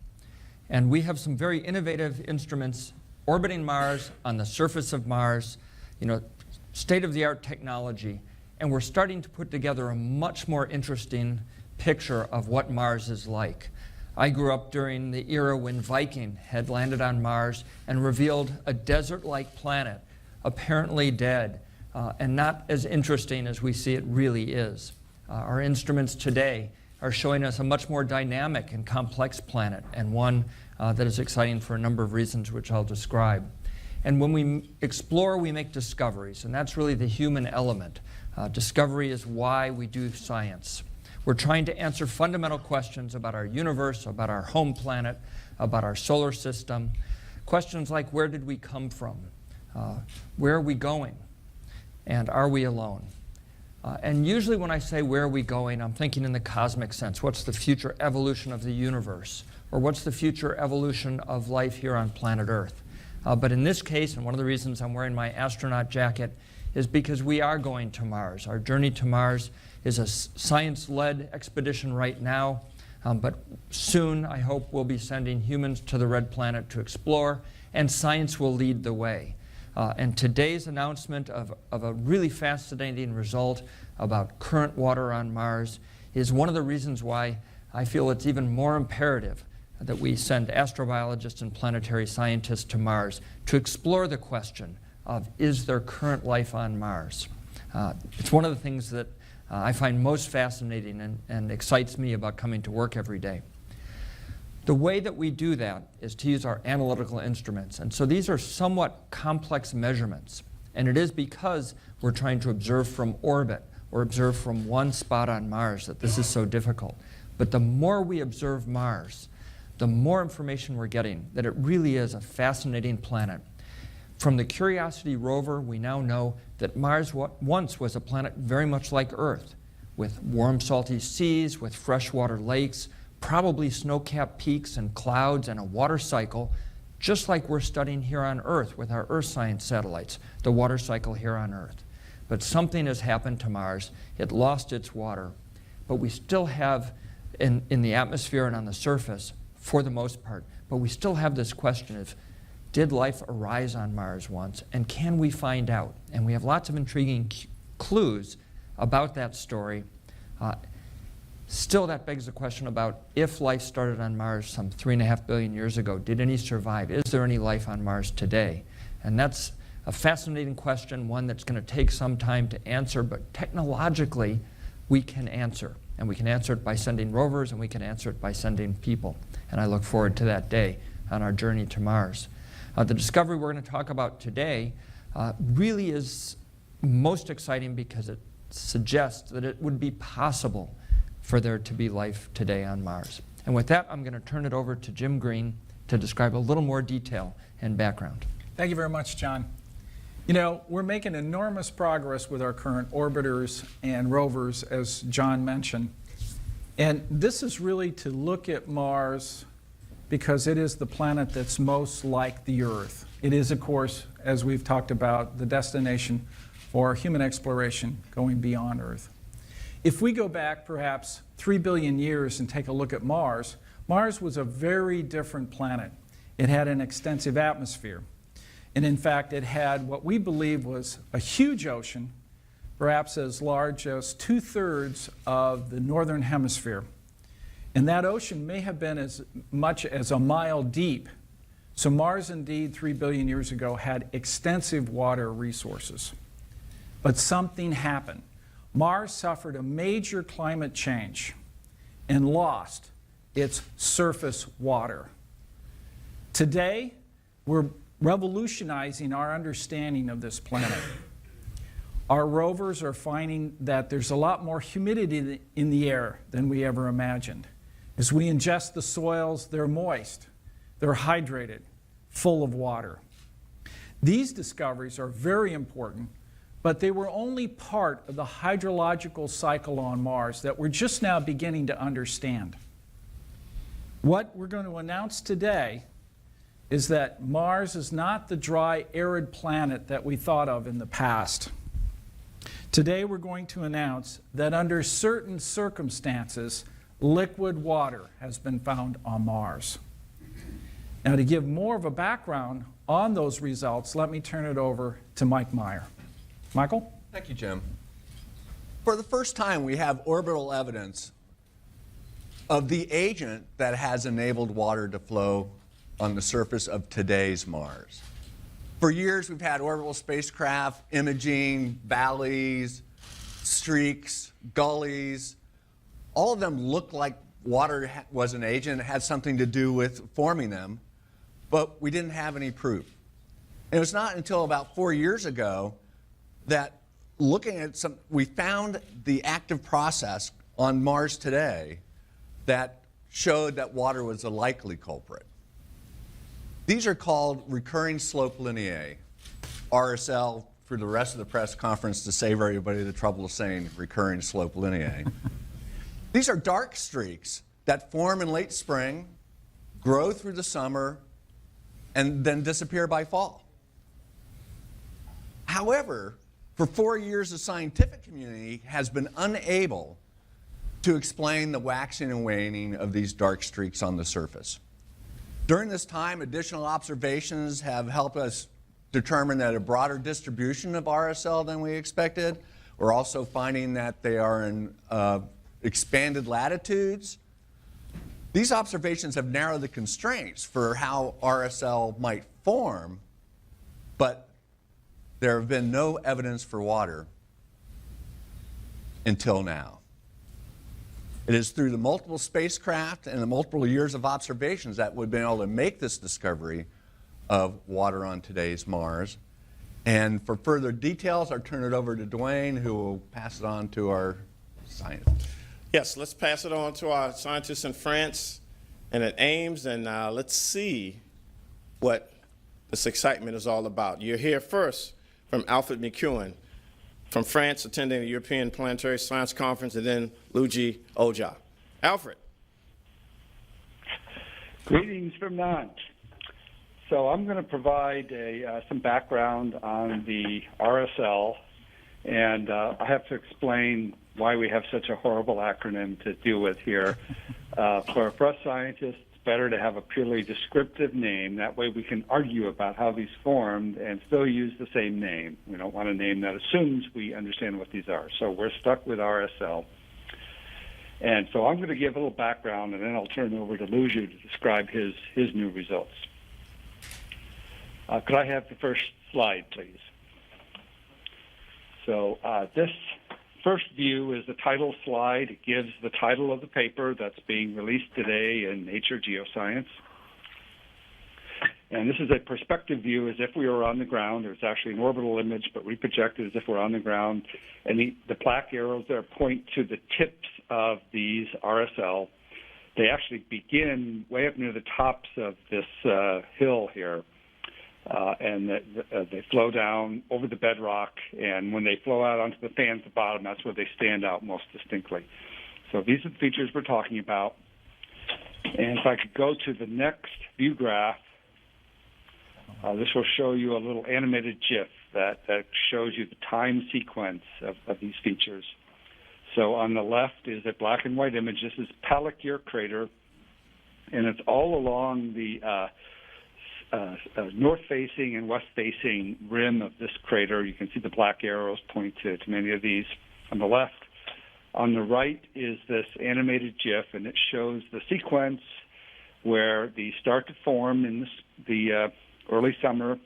And we have some very innovative instruments orbiting Mars, on the surface of Mars, state-of-the-art technology. And we're starting to put together a much more interesting picture of what Mars is like. I grew up during the era when Viking had landed on Mars and revealed a desert-like planet, apparently dead, and not as interesting as we see it really is. Our instruments today are showing us a much more dynamic and complex planet, and one that is exciting for a number of reasons which I'll describe. And when we explore, we make discoveries, and that's really the human element. Discovery is why we do science. We're trying to answer fundamental questions about our universe, about our home planet, about our solar system. Questions like, where did we come from? Where are we going? And are we alone? And usually when I say where are we going, I'm thinking in the cosmic sense. What's the future evolution of the universe? Or what's the future evolution of life here on planet Earth? But in this case, and one of the reasons I'm wearing my astronaut jacket, is because we are going to Mars. Our journey to Mars is a science-led expedition right now, but soon I hope we'll be sending humans to the red planet to explore, and science will lead the way. And today's announcement of a really fascinating result about current water on Mars is one of the reasons why I feel it's even more imperative that we send astrobiologists and planetary scientists to Mars to explore the question of, is there current life on Mars? It's one of the things that I find most fascinating and excites me about coming to work every day. The way that we do that is to use our analytical instruments. And so these are somewhat complex measurements. And it is because we're trying to observe from orbit or observe from one spot on Mars that this is so difficult. But the more we observe Mars, the more information we're getting that it really is a fascinating planet. From the Curiosity rover, we now know that Mars once was a planet very much like Earth, with warm, salty seas, with freshwater lakes, probably snow-capped peaks and clouds and a water cycle, just like we're studying here on Earth with our Earth science satellites, the water cycle here on Earth. But something has happened to Mars. It lost its water. But we still have, in the atmosphere and on the surface, for the most part, but we still have this question of, did life arise on Mars once, and can we find out? And we have lots of intriguing clues about that story. Still, that begs the question about if life started on Mars some 3.5 billion years ago, did any survive? Is there any life on Mars today? And that's a fascinating question, one that's going to take some time to answer, but technologically, we can answer. And we can answer it by sending rovers, and we can answer it by sending people. And I look forward to that day on our journey to Mars. The discovery we're going to talk about today really is most exciting because it suggests that it would be possible for there to be life today on Mars. And with that, I'm going to turn it over to Jim Green to describe a little more detail and background. Thank you very much, John. You know, we're making enormous progress with our current orbiters and rovers, as John mentioned. And this is really to look at Mars because it is the planet that's most like the Earth. It is, of course, as we've talked about, the destination for human exploration going beyond Earth. If we go back perhaps 3 billion years and take a look at Mars, Mars was a very different planet. It had an extensive atmosphere. And in fact, it had what we believe was a huge ocean, perhaps as large as 2/3 of the northern hemisphere. And that ocean may have been as much as a mile deep. So Mars indeed 3 billion years ago had extensive water resources. But something happened. Mars suffered a major climate change and lost its surface water. Today, we're revolutionizing our understanding of this planet. Our rovers are finding that there's a lot more humidity in the air than we ever imagined. As we ingest the soils, they're moist, they're hydrated, full of water. These discoveries are very important, but they were only part of the hydrological cycle on Mars that we're just now beginning to understand. What we're going to announce today is that Mars is not the dry, arid planet that we thought of in the past. Today we're going to announce that under certain circumstances, liquid water has been found on Mars. Now, to give more of a background on those results, let me turn it over to Mike Meyer. Michael? Thank you, Jim. For the first time, we have orbital evidence of the agent that has enabled water to flow on the surface of today's Mars. For years, we've had orbital spacecraft imaging valleys, streaks, gullies. All of them looked like water was an agent, it had something to do with forming them, but we didn't have any proof. And it was not until about 4 years ago that looking at we found the active process on Mars today that showed that water was a likely culprit. These are called recurring slope lineae, RSL, for the rest of the press conference to save everybody the trouble of saying recurring slope lineae. These are dark streaks that form in late spring, grow through the summer, and then disappear by fall. However, for 4 years, the scientific community has been unable to explain the waxing and waning of these dark streaks on the surface. During this time, additional observations have helped us determine that a broader distribution of RSL than we expected. We're also finding that they are in expanded latitudes. These observations have narrowed the constraints for how RSL might form, but there have been no evidence for water until now. It is through the multiple spacecraft and the multiple years of observations that we've been able to make this discovery of water on today's Mars. And for further details, I'll turn it over to Dwayne, who will pass it on to our scientists. Yes, let's pass it on to our scientists in France and at Ames, and let's see what this excitement is all about. You're here first from Alfred McEwen from France, attending the European Planetary Science Conference, and then Luigi Oja. Alfred. Greetings from Nantes. So I'm going to provide some background on the RSL, and I have to explain why we have such a horrible acronym to deal with here. For us scientists, it's better to have a purely descriptive name. That way we can argue about how these formed and still use the same name. We don't want a name that assumes we understand what these are. So we're stuck with RSL. And so I'm going to give a little background, and then I'll turn it over to Luigi to describe his new results. Could I have the first slide, please? So this first view is the title slide. It gives the title of the paper that's being released today in Nature Geoscience. And this is a perspective view as if we were on the ground. There's actually an orbital image, but we projected as if we're on the ground. And the black arrows there point to the tips of these RSL. They actually begin way up near the tops of this hill here. And they flow down over the bedrock. And when they flow out onto the fans at the bottom, that's where they stand out most distinctly. So these are the features we're talking about. And if I could go to the next view graph, this will show you a little animated GIF that shows you the time sequence of these features. So on the left is a black and white image. This is Palakir Crater, and it's all along the north-facing and west-facing rim of this crater. You can see the black arrows point to many of these on the left. On the right is this animated GIF, and it shows the sequence where these start to form in the early summer.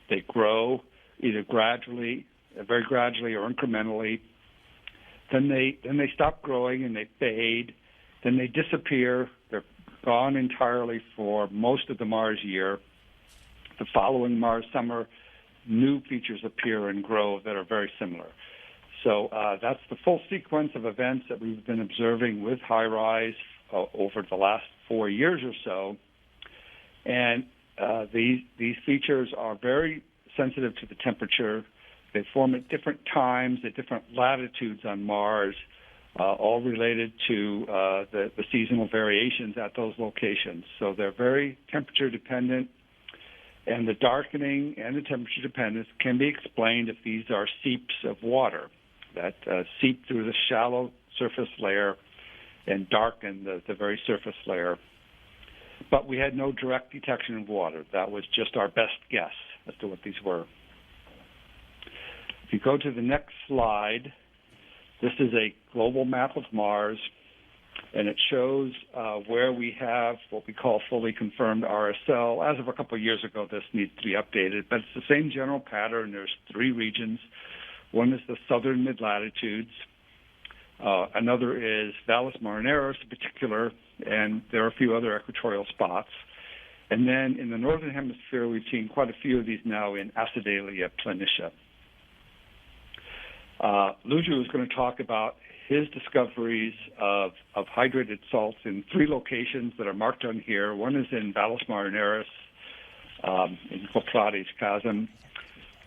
They grow either gradually, very gradually, or incrementally. Then they stop growing and they fade. Then they disappear. They're gone entirely for most of the Mars year. The following Mars summer, new features appear and grow that are very similar. So that's the full sequence of events that we've been observing with HiRISE over the last 4 years or so. And these features are very sensitive to the temperature. They form at different times, at different latitudes on Mars, all related to the seasonal variations at those locations. So they're very temperature dependent, and the darkening and the temperature dependence can be explained if these are seeps of water that seep through the shallow surface layer and darken the very surface layer. But we had no direct detection of water. That was just our best guess as to what these were. If you go to the next slide, this is a global map of Mars, and it shows where we have what we call fully confirmed RSL. As of a couple of years ago, this needs to be updated, but it's the same general pattern. There's 3 regions. One is the southern mid-latitudes. Another is Valles Marineris in particular, and there are a few other equatorial spots. And then in the northern hemisphere, we've seen quite a few of these now in Acidalia planitia. Luju is going to talk about his discoveries of hydrated salts in 3 locations that are marked on here. One is in Valles Marineris, in Coprades Chasm.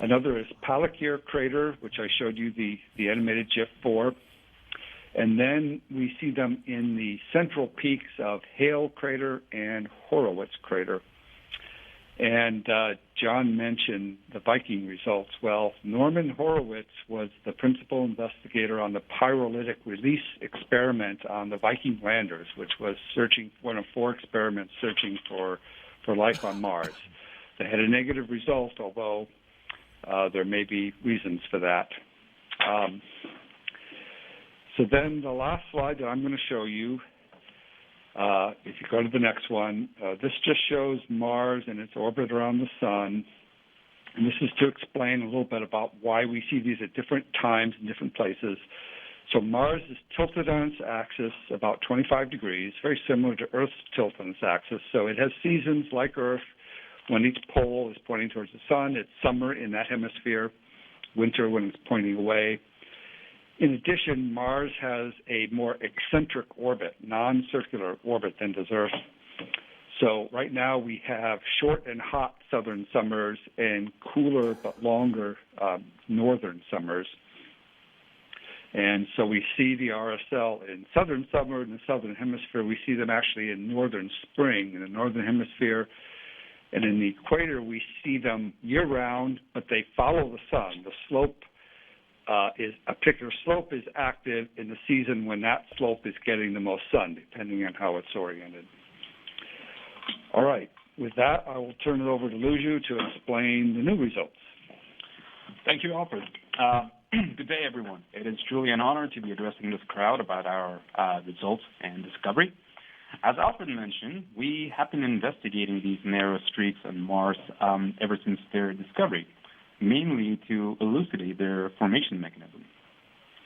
Another is Palakir Crater, which I showed you the animated GIF for. And then we see them in the central peaks of Hale Crater and Horowitz Crater. And John mentioned the Viking results. Well, Norman Horowitz was the principal investigator on the pyrolytic release experiment on the Viking landers, which was one of 4 experiments searching for life on Mars. They had a negative result, although there may be reasons for that. So then the last slide that I'm going to show you, if you go to the next one, this just shows Mars and its orbit around the sun. And this is to explain a little bit about why we see these at different times in different places. So Mars is tilted on its axis about 25 degrees, very similar to Earth's tilt on its axis. So it has seasons like Earth when each pole is pointing towards the sun. It's summer in that hemisphere, winter when it's pointing away. In addition, Mars has a more eccentric orbit, non-circular orbit than does Earth. So right now we have short and hot southern summers and cooler but longer northern summers. And so we see the RSL in southern summer in the southern hemisphere. We see them actually in northern spring in the northern hemisphere. And in the equator, we see them year-round, but they follow the sun. The slope a particular slope is active in the season when that slope is getting the most sun, depending on how it's oriented. All right. With that, I will turn it over to Luju to explain the new results. Thank you, Alfred. Good day, everyone. It is truly an honor to be addressing this crowd about our results and discovery. As Alfred mentioned, we have been investigating these narrow streaks on Mars ever since their discovery, mainly to elucidate their formation mechanism.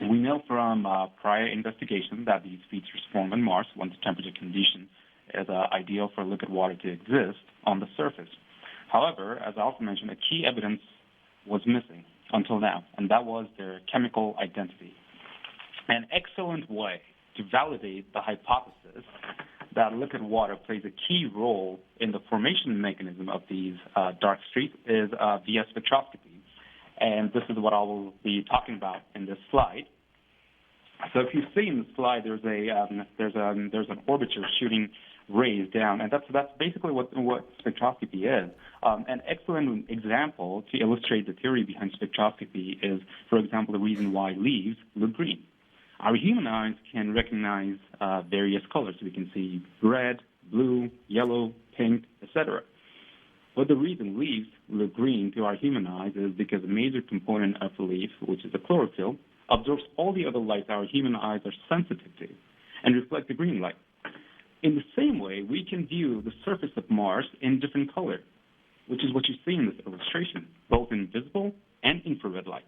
We know from prior investigation that these features form on Mars when the temperature condition is ideal for liquid water to exist on the surface. However, as I also mentioned, a key evidence was missing until now, and that was their chemical identity. An excellent way to validate the hypothesis that liquid water plays a key role in the formation mechanism of these dark streaks is via spectroscopy. And this is what I will be talking about in this slide. So if you see in the slide, there's an orbiter shooting rays down, and that's basically what spectroscopy is. An excellent example to illustrate the theory behind spectroscopy is, for example, the reason why leaves look green. Our human eyes can recognize various colors. We can see red, blue, yellow, pink, etc. But the reason leaves look green to our human eyes is because a major component of the leaf, which is the chlorophyll, absorbs all the other light our human eyes are sensitive to and reflect the green light. In the same way, we can view the surface of Mars in different color, which is what you see in this illustration, both in visible and infrared light,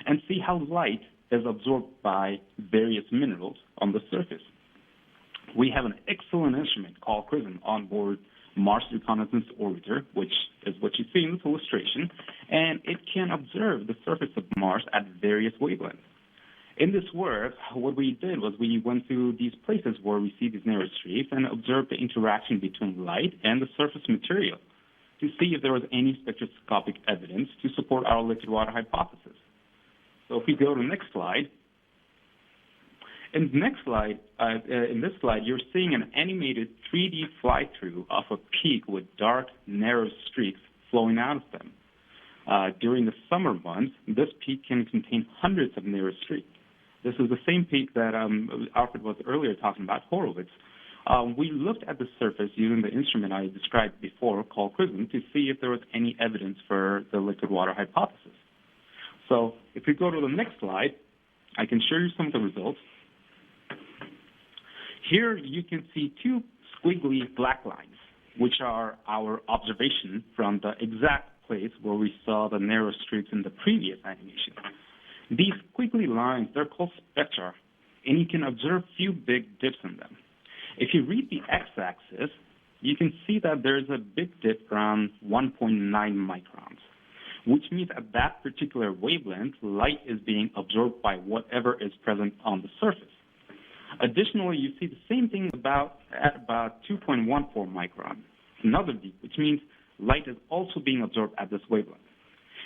and see how light is absorbed by various minerals on the surface. We have an excellent instrument called CRISM on board Mars Reconnaissance Orbiter, which is what you see in this illustration, and it can observe the surface of Mars at various wavelengths. In this work, what we did was we went to these places where we see these narrow streaks and observed the interaction between light and the surface material to see if there was any spectroscopic evidence to support our liquid water hypothesis. So if we go to the next slide, in this slide, you're seeing an animated 3D fly-through of a peak with dark, narrow streaks flowing out of them. During the summer months, this peak can contain hundreds of narrow streaks. This is the same peak that Alfred was earlier talking about, Horowitz. We looked at the surface using the instrument I described before called CRISM to see if there was any evidence for the liquid water hypothesis. So if we go to the next slide, I can show you some of the results. Here you can see two squiggly black lines, which are our observation from the exact place where we saw the narrow streaks in the previous animation. These squiggly lines, they're called spectra, and you can observe few big dips in them. If you read the x-axis, you can see that there's a big dip around 1.9 microns, which means at that particular wavelength, light is being absorbed by whatever is present on the surface. Additionally, you see the same thing at about 2.14 micron, another deep, which means light is also being absorbed at this wavelength.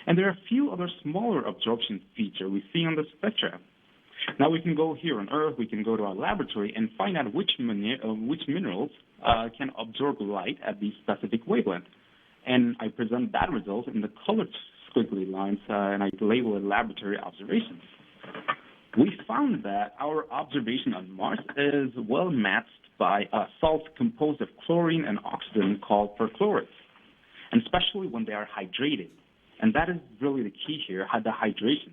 And there are a few other smaller absorption features we see on the spectra. Now we can go here on Earth, we can go to our laboratory and find out which minerals can absorb light at these specific wavelengths. And I present that result in the colored squiggly lines, and I label it laboratory observations. We found that our observation on Mars is well matched by a salt composed of chlorine and oxygen called perchlorates, and especially when they are hydrated. And that is really the key here, the hydration.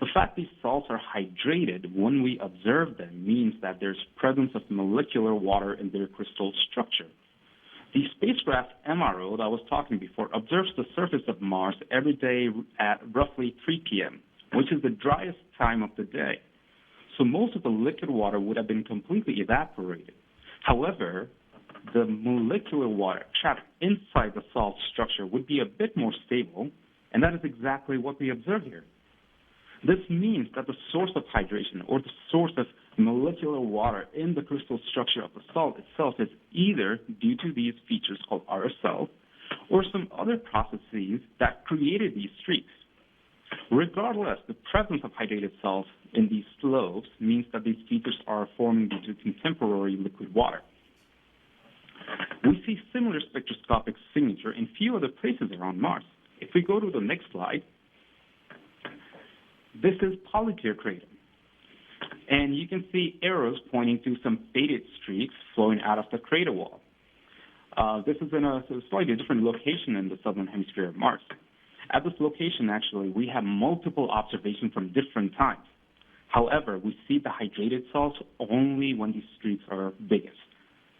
The fact these salts are hydrated when we observe them means that there's presence of molecular water in their crystal structure. The spacecraft MRO that I was talking before observes the surface of Mars every day at roughly 3 p.m., which is the driest time of the day. So most of the liquid water would have been completely evaporated. However, the molecular water trapped inside the salt structure would be a bit more stable, and that is exactly what we observe here. This means that the source of hydration or the source of molecular water in the crystal structure of the salt itself is either due to these features called RSL or some other processes that created these streaks. Regardless, the presence of hydrated salts in these slopes means that these features are forming due to contemporary liquid water. We see similar spectroscopic signature in few other places around Mars. If we go to the next slide, this is Polytear Crater. And you can see arrows pointing to some faded streaks flowing out of the crater wall. This is in a slightly different location in the southern hemisphere of Mars. At this location, actually, we have multiple observations from different times. However, we see the hydrated salts only when these streaks are biggest.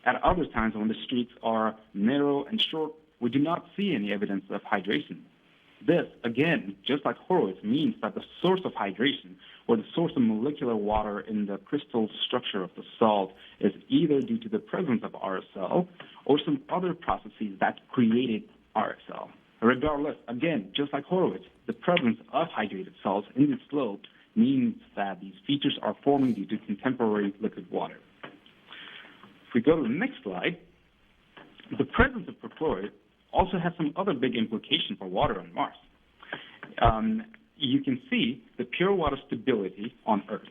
At other times, when the streaks are narrow and short, we do not see any evidence of hydration. This, again, just like Horowitz, means that the source of hydration or the source of molecular water in the crystal structure of the salt is either due to the presence of RSL or some other processes that created RSL. Regardless, again, just like Horowitz, the presence of hydrated salts in the slopes means that these features are forming due to contemporary liquid water. If we go to the next slide, the presence of perchlorate also has some other big implications for water on Mars. You can see the pure water stability on Earth.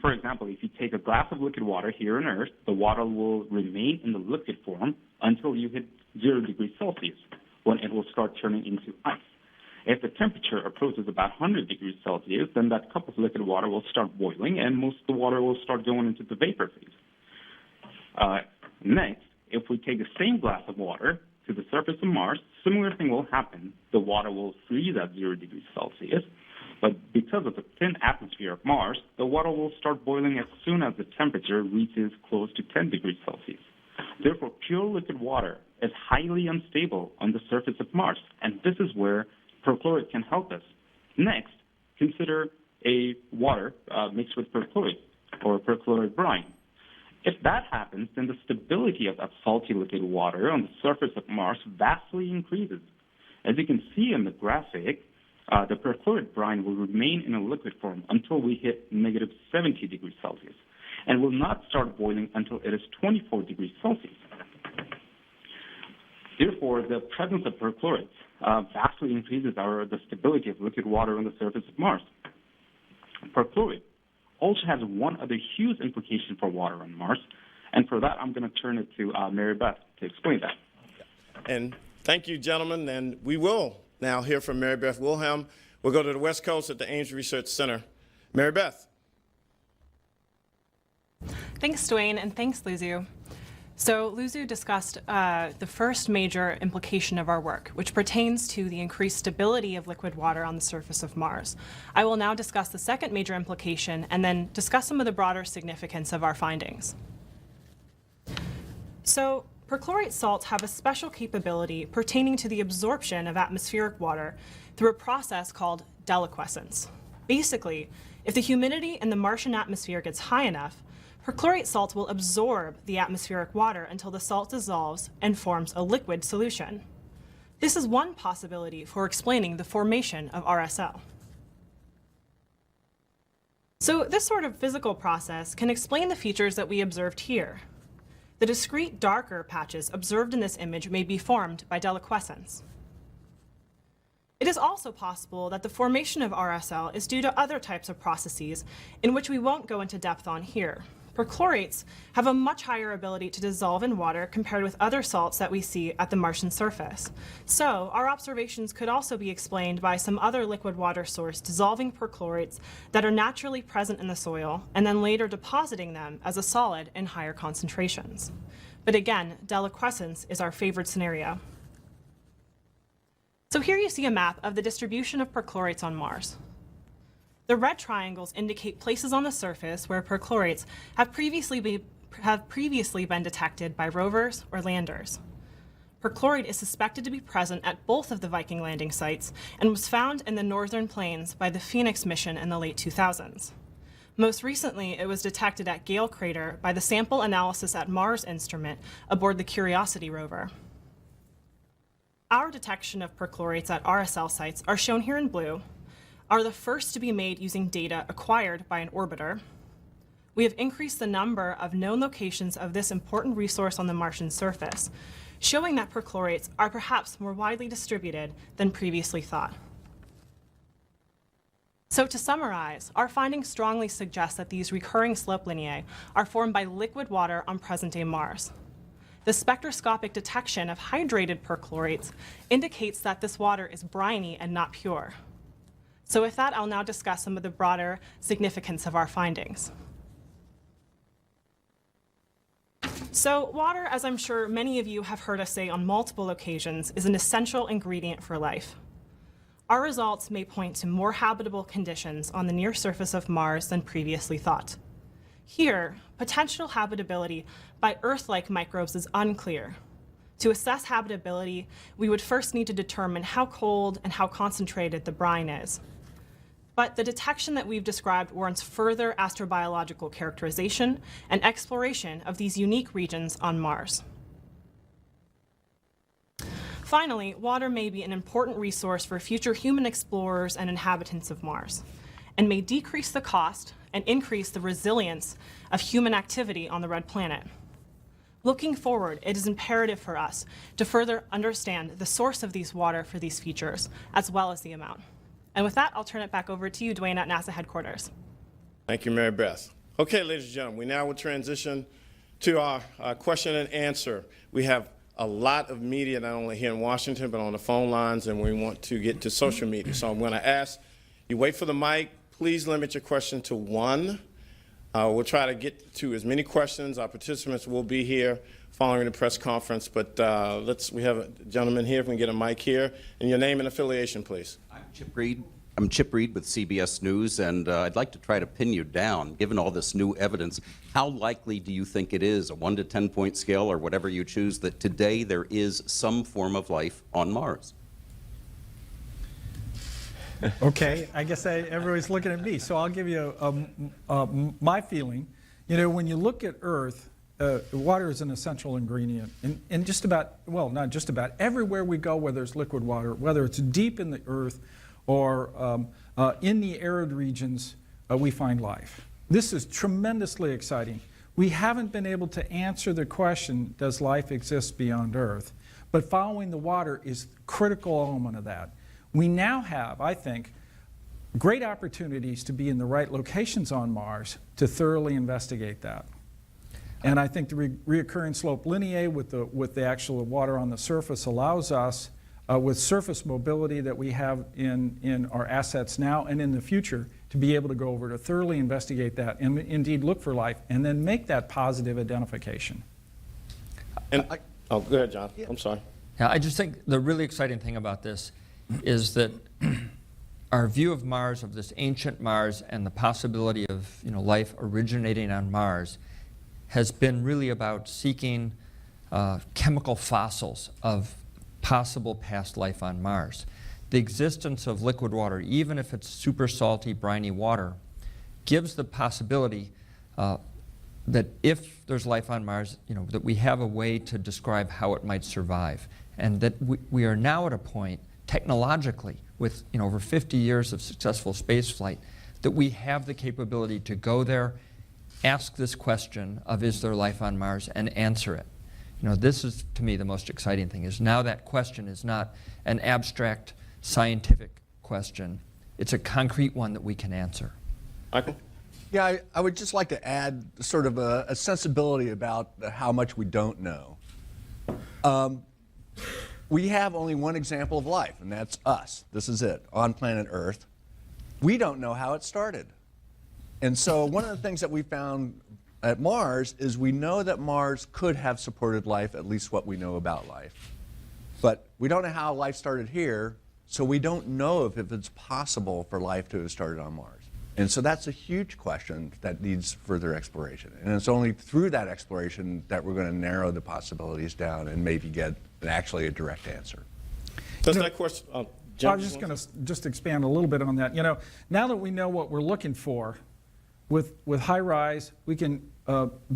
For example, if you take a glass of liquid water here on Earth, the water will remain in the liquid form until you hit 0 degrees Celsius, when it will start turning into ice. If the temperature approaches about 100 degrees Celsius, then that cup of liquid water will start boiling, and most of the water will start going into the vapor phase. Next, if we take the same glass of water to the surface of Mars, similar thing will happen. The water will freeze at 0 degrees Celsius, but because of the thin atmosphere of Mars, the water will start boiling as soon as the temperature reaches close to 10 degrees Celsius. Therefore, pure liquid water is highly unstable on the surface of Mars, and this is where perchlorate can help us. Next, consider a water mixed with perchlorate or perchlorate brine. If that happens, then the stability of that salty liquid water on the surface of Mars vastly increases. As you can see in the graphic, the perchlorate brine will remain in a liquid form until we hit negative 70 degrees Celsius, and will not start boiling until it is 24 degrees Celsius. Therefore, the presence of perchlorate vastly increases the stability of liquid water on the surface of Mars. Perchlorate also has one other huge implication for water on Mars, and for that, I'm going to turn it to Mary Beth to explain that. And thank you, gentlemen, and we will now hear from Mary Beth Wilhelm. We'll go to the West Coast at the Ames Research Center. Mary Beth. Thanks, Dwayne, and thanks, Luzu. So Luzu discussed the first major implication of our work, which pertains to the increased stability of liquid water on the surface of Mars. I will now discuss the second major implication and then discuss some of the broader significance of our findings. So perchlorate salts have a special capability pertaining to the absorption of atmospheric water through a process called deliquescence. Basically, if the humidity in the Martian atmosphere gets high enough, perchlorate salts will absorb the atmospheric water until the salt dissolves and forms a liquid solution. This is one possibility for explaining the formation of RSL. So this sort of physical process can explain the features that we observed here. The discrete darker patches observed in this image may be formed by deliquescence. It is also possible that the formation of RSL is due to other types of processes in which we won't go into depth on here. Perchlorates have a much higher ability to dissolve in water compared with other salts that we see at the Martian surface. So our observations could also be explained by some other liquid water source dissolving perchlorates that are naturally present in the soil and then later depositing them as a solid in higher concentrations. But again, deliquescence is our favored scenario. So here you see a map of the distribution of perchlorates on Mars. The red triangles indicate places on the surface where perchlorates have previously been detected by rovers or landers. Perchlorate is suspected to be present at both of the Viking landing sites and was found in the northern plains by the Phoenix mission in the late 2000s. Most recently, it was detected at Gale Crater by the Sample Analysis at Mars instrument aboard the Curiosity rover. Our detection of perchlorates at RSL sites are shown here in blue, are the first to be made using data acquired by an orbiter. We have increased the number of known locations of this important resource on the Martian surface, showing that perchlorates are perhaps more widely distributed than previously thought. So to summarize, our findings strongly suggest that these recurring slope lineae are formed by liquid water on present-day Mars. The spectroscopic detection of hydrated perchlorates indicates that this water is briny and not pure. So with that, I'll now discuss some of the broader significance of our findings. So water, as I'm sure many of you have heard us say on multiple occasions, is an essential ingredient for life. Our results may point to more habitable conditions on the near surface of Mars than previously thought. Here, potential habitability by Earth-like microbes is unclear. To assess habitability, we would first need to determine how cold and how concentrated the brine is. But the detection that we've described warrants further astrobiological characterization and exploration of these unique regions on Mars. Finally, water may be an important resource for future human explorers and inhabitants of Mars, and may decrease the cost and increase the resilience of human activity on the red planet. Looking forward, it is imperative for us to further understand the source of these water for these features, as well as the amount. And with that, I'll turn it back over to you, Dwayne, at NASA headquarters. Thank you, Mary Beth. Okay, ladies and gentlemen, we now will transition to our question and answer. We have a lot of media, not only here in Washington, but on the phone lines, and we want to get to social media. So I'm going to ask you wait for the mic. Please limit your question to one. We'll try to get to as many questions. Our participants will be here following the press conference, but we have a gentleman here, if we can get a mic here. And your name and affiliation, please. I'm Chip Reed. I'm Chip Reed with CBS News, and I'd like to try to pin you down. Given all this new evidence, how likely do you think it is, a 1 to 10 point scale or whatever you choose, that today there is some form of life on Mars? Okay, I guess everybody's looking at me, so I'll give you my feeling. You know, when you look at Earth, water is an essential ingredient in just about, well, not just about, everywhere we go where there's liquid water, whether it's deep in the Earth or in the arid regions, we find life. This is tremendously exciting. We haven't been able to answer the question, does life exist beyond Earth? But following the water is a critical element of that. We now have, I think, great opportunities to be in the right locations on Mars to thoroughly investigate that. And I think the reoccurring slope lineae with the actual water on the surface allows us, with surface mobility that we have in our assets now and in the future, to be able to go over to thoroughly investigate that and indeed look for life and then make that positive identification. And go ahead, John. Yeah. I'm sorry. Yeah, I just think the really exciting thing about this is that our view of Mars, of this ancient Mars, and the possibility of life originating on Mars, has been really about seeking chemical fossils of possible past life on Mars. The existence of liquid water, even if it's super salty, briny water, gives the possibility that if there's life on Mars, that we have a way to describe how it might survive. And that we are now at a point, technologically, with over 50 years of successful spaceflight, that we have the capability to go there, ask this question of is there life on Mars, and answer it. This is, to me, the most exciting thing, is now that question is not an abstract scientific question. It's a concrete one that we can answer. Michael? Yeah, I would just like to add sort of a sensibility about how much we don't know. We have only one example of life, and that's us. This is it, on planet Earth. We don't know how it started. And so one of the things that we found at Mars is we know that Mars could have supported life, at least what we know about life. But we don't know how life started here, so we don't know if it's possible for life to have started on Mars. And so that's a huge question that needs further exploration. And it's only through that exploration that we're going to narrow the possibilities down and maybe get actually a direct answer. Does that question... I was just going to expand a little bit on that. Now that we know what we're looking for, with HiRISE, we can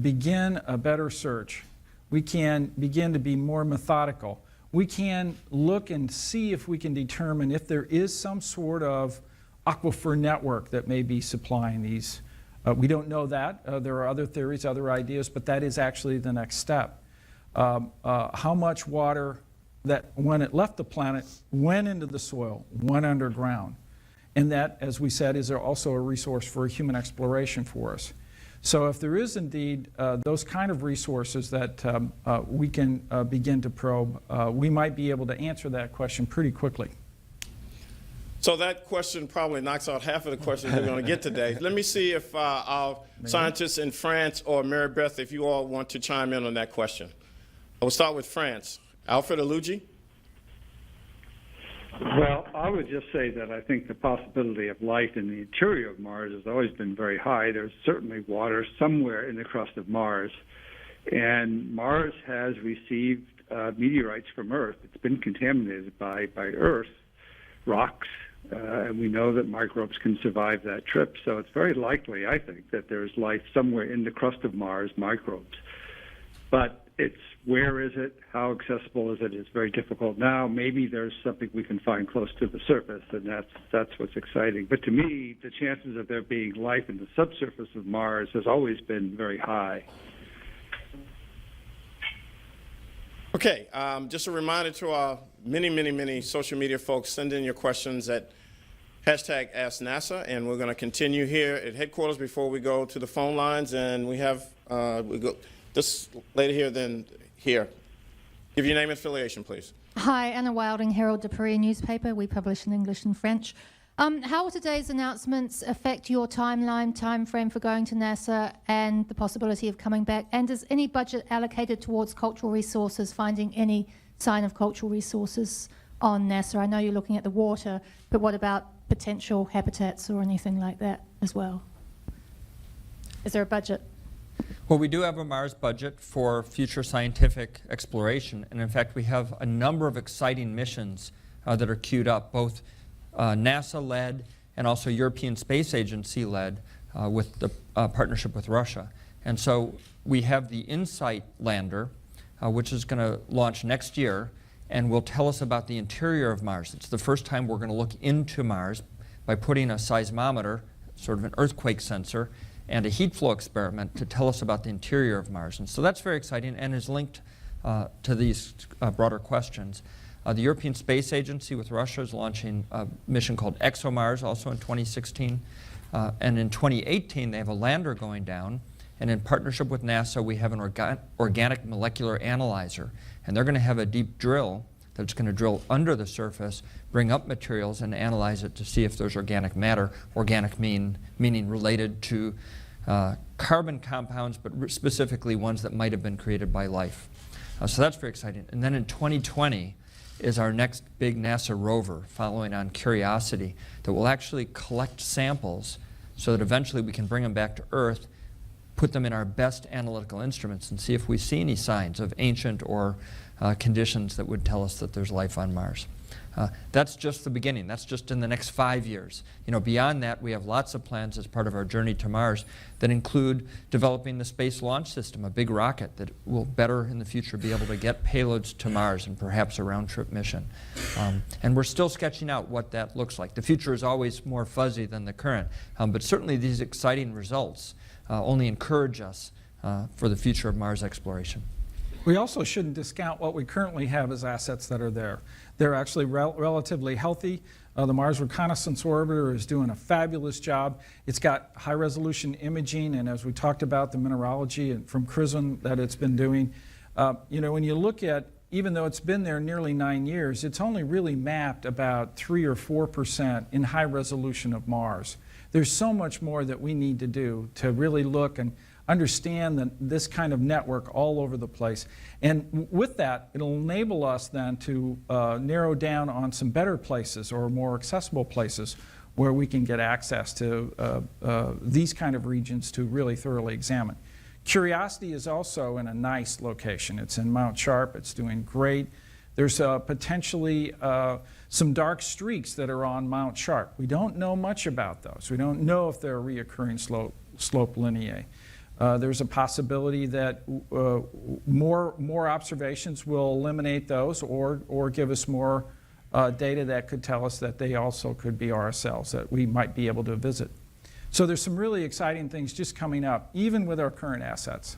begin a better search. We can begin to be more methodical. We can look and see if we can determine if there is some sort of aquifer network that may be supplying these. We don't know that. There are other theories, other ideas, but that is actually the next step. How much water that, when it left the planet, went into the soil, went underground. And that, as we said, is also a resource for human exploration for us. So if there is indeed those kind of resources that we can begin to probe, we might be able to answer that question pretty quickly. So that question probably knocks out half of the questions we're going to get today. Let me see if our scientists in France or Mary Beth, if you all want to chime in on that question. We'll start with France. Alfred Alugi? Well, I would just say that I think the possibility of life in the interior of Mars has always been very high. There's certainly water somewhere in the crust of Mars. And Mars has received meteorites from Earth. It's been contaminated by Earth, rocks, and we know that microbes can survive that trip. So it's very likely, I think, that there's life somewhere in the crust of Mars, microbes. But it's where is it? How accessible is it? It's very difficult now. Maybe there's something we can find close to the surface, and that's what's exciting. But to me, the chances of there being life in the subsurface of Mars has always been very high. Okay, just a reminder to our many social media folks, send in your questions at #AskNASA, and we're going to continue here at headquarters before we go to the phone lines. And we have we go this lady here, then here. Give your name and affiliation, please. Hi, Anna Wilding, Herald de Paris newspaper. We publish in English and French. How will today's announcements affect your time frame for going to NASA and the possibility of coming back? And is any budget allocated towards cultural resources, finding any sign of cultural resources on NASA? I know you're looking at the water, but what about potential habitats or anything like that as well? Is there a budget? Well, we do have a Mars budget for future scientific exploration, and in fact we have a number of exciting missions that are queued up, both NASA-led and also European Space Agency-led with the partnership with Russia. And so we have the InSight lander, which is going to launch next year, and will tell us about the interior of Mars. It's the first time we're going to look into Mars by putting a seismometer, sort of an earthquake sensor, and a heat flow experiment to tell us about the interior of Mars. And so that's very exciting and is linked to these broader questions. The European Space Agency with Russia is launching a mission called ExoMars, also in 2016. And in 2018, they have a lander going down. And in partnership with NASA, we have an organic molecular analyzer. And they're going to have a deep drill that's going to drill under the surface, bring up materials, and analyze it to see if there's organic matter. Organic meaning related to carbon compounds, but specifically ones that might have been created by life. So that's very exciting. And then in 2020 is our next big NASA rover, following on Curiosity, that will actually collect samples so that eventually we can bring them back to Earth, put them in our best analytical instruments, and see if we see any signs of ancient or conditions that would tell us that there's life on Mars. That's just the beginning. That's just in the next 5 years. You know, beyond that, we have lots of plans as part of our journey to Mars that include developing the Space Launch System, a big rocket that will better in the future be able to get payloads to Mars and perhaps a round-trip mission. And we're still sketching out what that looks like. The future is always more fuzzy than the current, but certainly these exciting results only encourage us for the future of Mars exploration. We also shouldn't discount what we currently have as assets that are there. They're actually relatively healthy. The Mars Reconnaissance Orbiter is doing a fabulous job. It's got high-resolution imaging, and as we talked about, the mineralogy and from CRISM that it's been doing. You know, when you look at, even though it's been there nearly 9 years, it's only really mapped about 3 or 4% in high resolution of Mars. There's so much more that we need to do to really look and understand this kind of network all over the place. And with that, it'll enable us then to narrow down on some better places or more accessible places where we can get access to these kind of regions to really thoroughly examine. Curiosity is also in a nice location. It's in Mount Sharp. It's doing great. There's potentially some dark streaks that are on Mount Sharp. We don't know much about those. We don't know if they're reoccurring slope lineae. There's a possibility that more observations will eliminate those or give us more data that could tell us that they also could be RSLs that we might be able to visit. So there's some really exciting things just coming up, even with our current assets.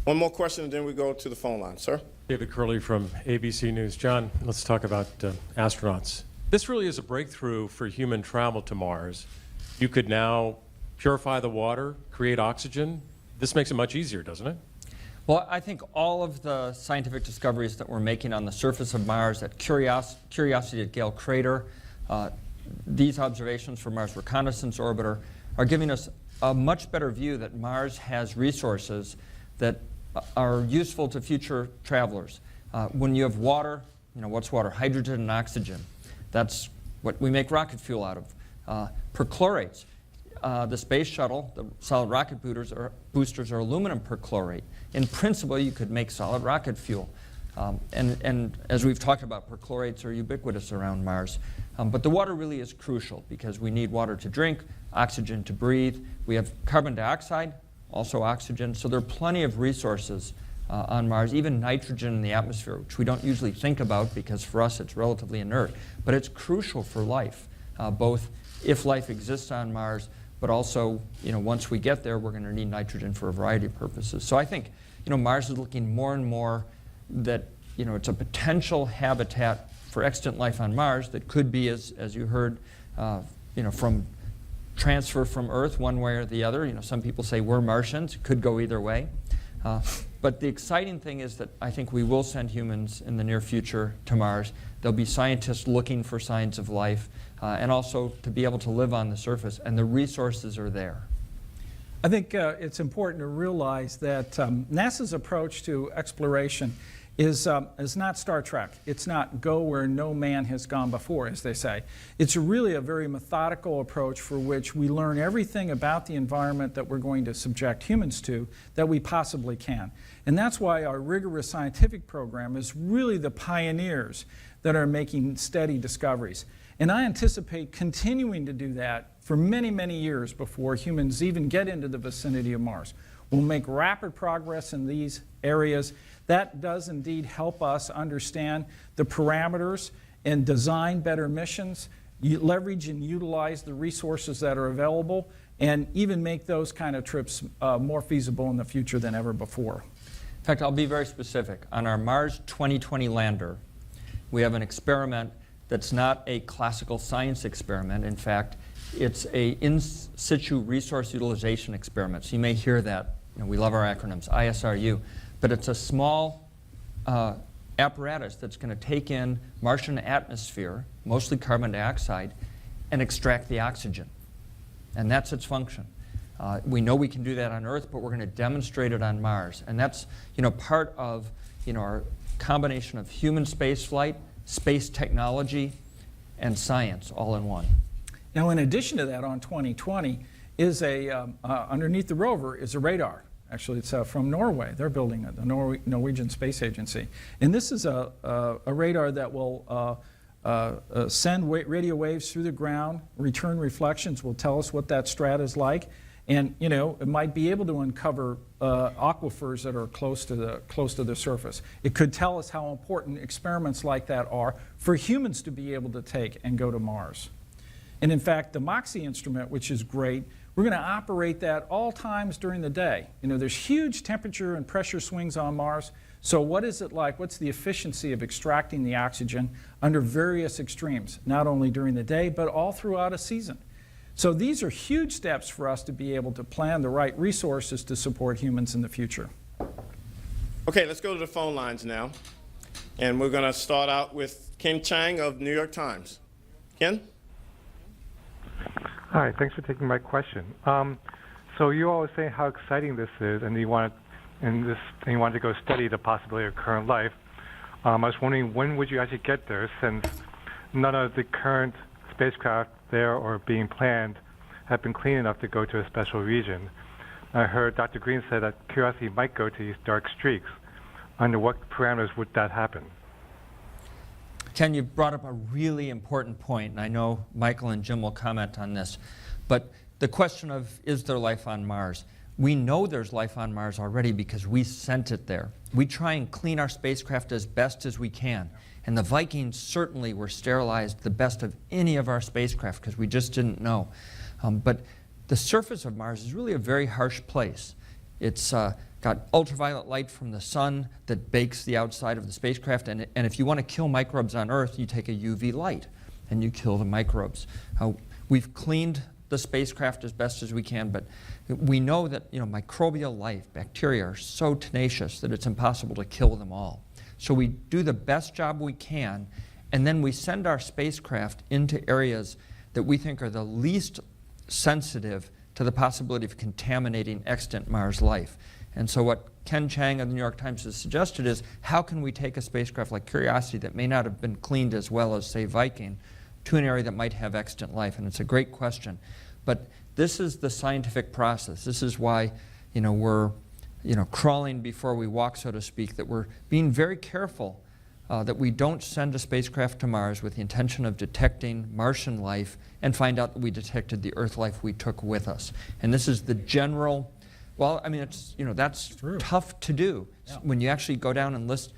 One more question, and then we go to the phone line. Sir? David Curley from ABC News. John, let's talk about astronauts. This really is a breakthrough for human travel to Mars. You could now purify the water, create oxygen. This makes it much easier, doesn't it? Well, I think all of the scientific discoveries that we're making on the surface of Mars, at Curiosity at Gale Crater, these observations from Mars Reconnaissance Orbiter are giving us a much better view that Mars has resources that are useful to future travelers. When you have water, you know, what's water? Hydrogen and oxygen. That's what we make rocket fuel out of. Perchlorates. The space shuttle, the solid rocket boosters are aluminum perchlorate. In principle, you could make solid rocket fuel. And as we've talked about, perchlorates are ubiquitous around Mars. But the water really is crucial because we need water to drink, oxygen to breathe. We have carbon dioxide, also oxygen. So there are plenty of resources on Mars, even nitrogen in the atmosphere, which we don't usually think about because for us it's relatively inert. But it's crucial for life, both if life exists on Mars, but also, once we get there, we're going to need nitrogen for a variety of purposes. So I think, Mars is looking more and more that, it's a potential habitat for extant life on Mars that could be, as you heard, from transfer from Earth one way or the other. Some people say we're Martians. It could go either way. But the exciting thing is that I think we will send humans in the near future to Mars. There'll be scientists looking for signs of life and also to be able to live on the surface, and the resources are there. I think it's important to realize that NASA's approach to exploration is not Star Trek. It's not go where no man has gone before, as they say. It's really a very methodical approach for which we learn everything about the environment that we're going to subject humans to that we possibly can. And that's why our rigorous scientific program is really the pioneers that are making steady discoveries. And I anticipate continuing to do that for many, many years before humans even get into the vicinity of Mars. We'll make rapid progress in these areas. That does indeed help us understand the parameters and design better missions, leverage and utilize the resources that are available, and even make those kind of trips more feasible in the future than ever before. In fact, I'll be very specific. On our Mars 2020 lander, we have an experiment that's not a classical science experiment. In fact, it's a in situ resource utilization experiment. So you may hear that. We love our acronyms, ISRU. But it's a small apparatus that's going to take in Martian atmosphere, mostly carbon dioxide, and extract the oxygen. And that's its function. We know we can do that on Earth, but we're going to demonstrate it on Mars. And that's part of our combination of human space flight, space technology, and science all in one. Now, in addition to that, on 2020, is underneath the rover is a radar. Actually, it's from Norway. They're building it, the Norwegian Space Agency. And this is a radar that will send radio waves through the ground, return reflections, will tell us what that strata is like. And it might be able to uncover aquifers that are close to the surface. It could tell us how important experiments like that are for humans to be able to take and go to Mars. And in fact, the MOXIE instrument, which is great, we're going to operate that all times during the day. There's huge temperature and pressure swings on Mars. So what is it like? What's the efficiency of extracting the oxygen under various extremes, not only during the day, but all throughout a season? So these are huge steps for us to be able to plan the right resources to support humans in the future. Okay, let's go to the phone lines now. And we're going to start out with Ken Chang of New York Times. Ken? Hi, thanks for taking my question. So you always say how exciting this is, and you wanted to go study the possibility of current life. I was wondering, when would you actually get there, since none of the current spacecraft there or being planned have been clean enough to go to a special region? I heard Dr. Green say that Curiosity might go to these dark streaks. Under what parameters would that happen? Ken, you brought up a really important point, and I know Michael and Jim will comment on this. But the question of, is there life on Mars? We know there's life on Mars already because we sent it there. We try and clean our spacecraft as best as we can. And the Vikings certainly were sterilized the best of any of our spacecraft because we just didn't know. But the surface of Mars is really a very harsh place. It's got ultraviolet light from the sun that bakes the outside of the spacecraft. And if you want to kill microbes on Earth, you take a UV light and you kill the microbes. We've cleaned the spacecraft as best as we can, but we know that microbial life, bacteria, are so tenacious that it's impossible to kill them all. So we do the best job we can, and then we send our spacecraft into areas that we think are the least sensitive to the possibility of contaminating extant Mars life. And so what Ken Chang of the New York Times has suggested is, how can we take a spacecraft like Curiosity that may not have been cleaned as well as, say, Viking, to an area that might have extant life? And it's a great question. But this is the scientific process. This is why we're crawling before we walk, so to speak, that we're being very careful that we don't send a spacecraft to Mars with the intention of detecting Martian life and find out that we detected the Earth life we took with us. And this is the general Well, I mean, it's, that's tough to do. When you actually go down and list,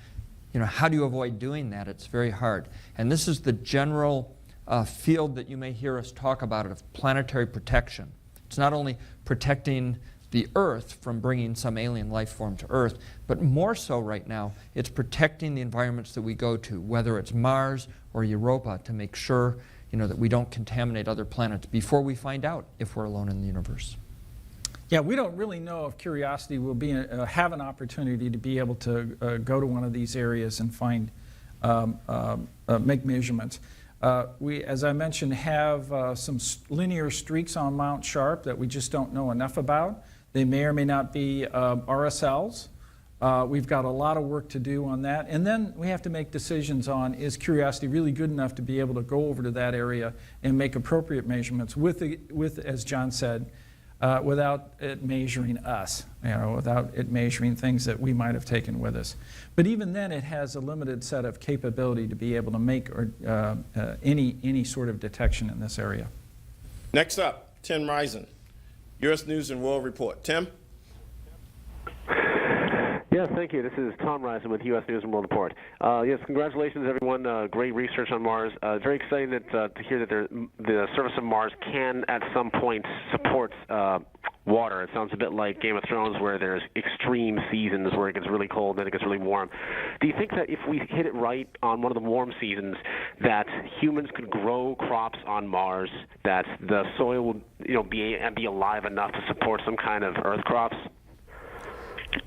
how do you avoid doing that? It's very hard. And this is the general field that you may hear us talk about of planetary protection. It's not only protecting the Earth from bringing some alien life form to Earth, but more so right now, it's protecting the environments that we go to, whether it's Mars or Europa, to make sure that we don't contaminate other planets before we find out if we're alone in the universe. Yeah, we don't really know if Curiosity will have an opportunity to be able to go to one of these areas and find, make measurements. We, as I mentioned, have some linear streaks on Mount Sharp that we just don't know enough about. They may or may not be RSLs. We've got a lot of work to do on that. And then we have to make decisions on, is Curiosity really good enough to be able to go over to that area and make appropriate measurements with as John said, without it measuring us, without it measuring things that we might have taken with us. But even then, it has a limited set of capability to be able to make any sort of detection in this area. Next up, Tim Risen, U.S. News and World Report. Tim? Yes, thank you. This is Tom Risen with U.S. News and World Report. Yes, congratulations, everyone. Great research on Mars. Very exciting to hear that the surface of Mars can, at some point, support water. It sounds a bit like Game of Thrones, where there's extreme seasons where it gets really cold and then it gets really warm. Do you think that if we hit it right on one of the warm seasons, that humans could grow crops on Mars, that the soil would be alive enough to support some kind of Earth crops?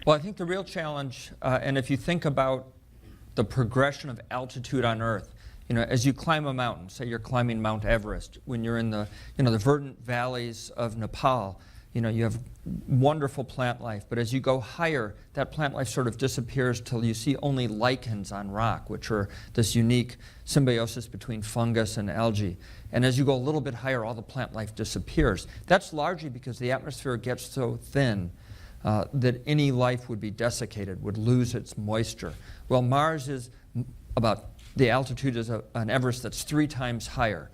Well, I think the real challenge, and if you think about the progression of altitude on Earth, as you climb a mountain, say you're climbing Mount Everest, when you're in the, the verdant valleys of Nepal, you have wonderful plant life. But as you go higher, that plant life sort of disappears till you see only lichens on rock, which are this unique symbiosis between fungus and algae. And as you go a little bit higher, all the plant life disappears. That's largely because the atmosphere gets so thin that any life would be desiccated, would lose its moisture. Well, Mars is the altitude is an Everest that's 3 times higher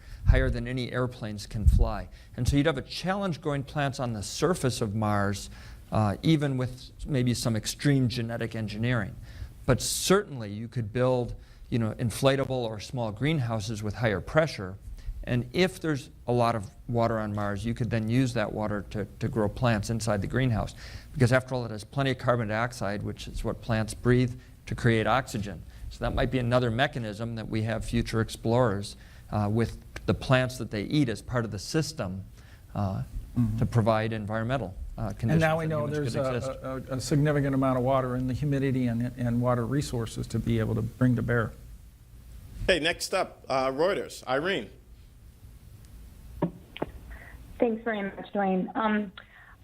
than any airplanes can fly. And so you'd have a challenge growing plants on the surface of Mars, even with maybe some extreme genetic engineering. But certainly you could build, inflatable or small greenhouses with higher pressure. And if there's a lot of water on Mars, you could then use that water to grow plants inside the greenhouse. Because after all, it has plenty of carbon dioxide, which is what plants breathe to create oxygen. So that might be another mechanism that we have future explorers with the plants that they eat as part of the system to provide environmental conditions. And now we know there's a significant amount of water in the humidity and water resources to be able to bring to bear. Hey, next up, Reuters. Irene. Thanks very much, Dwayne.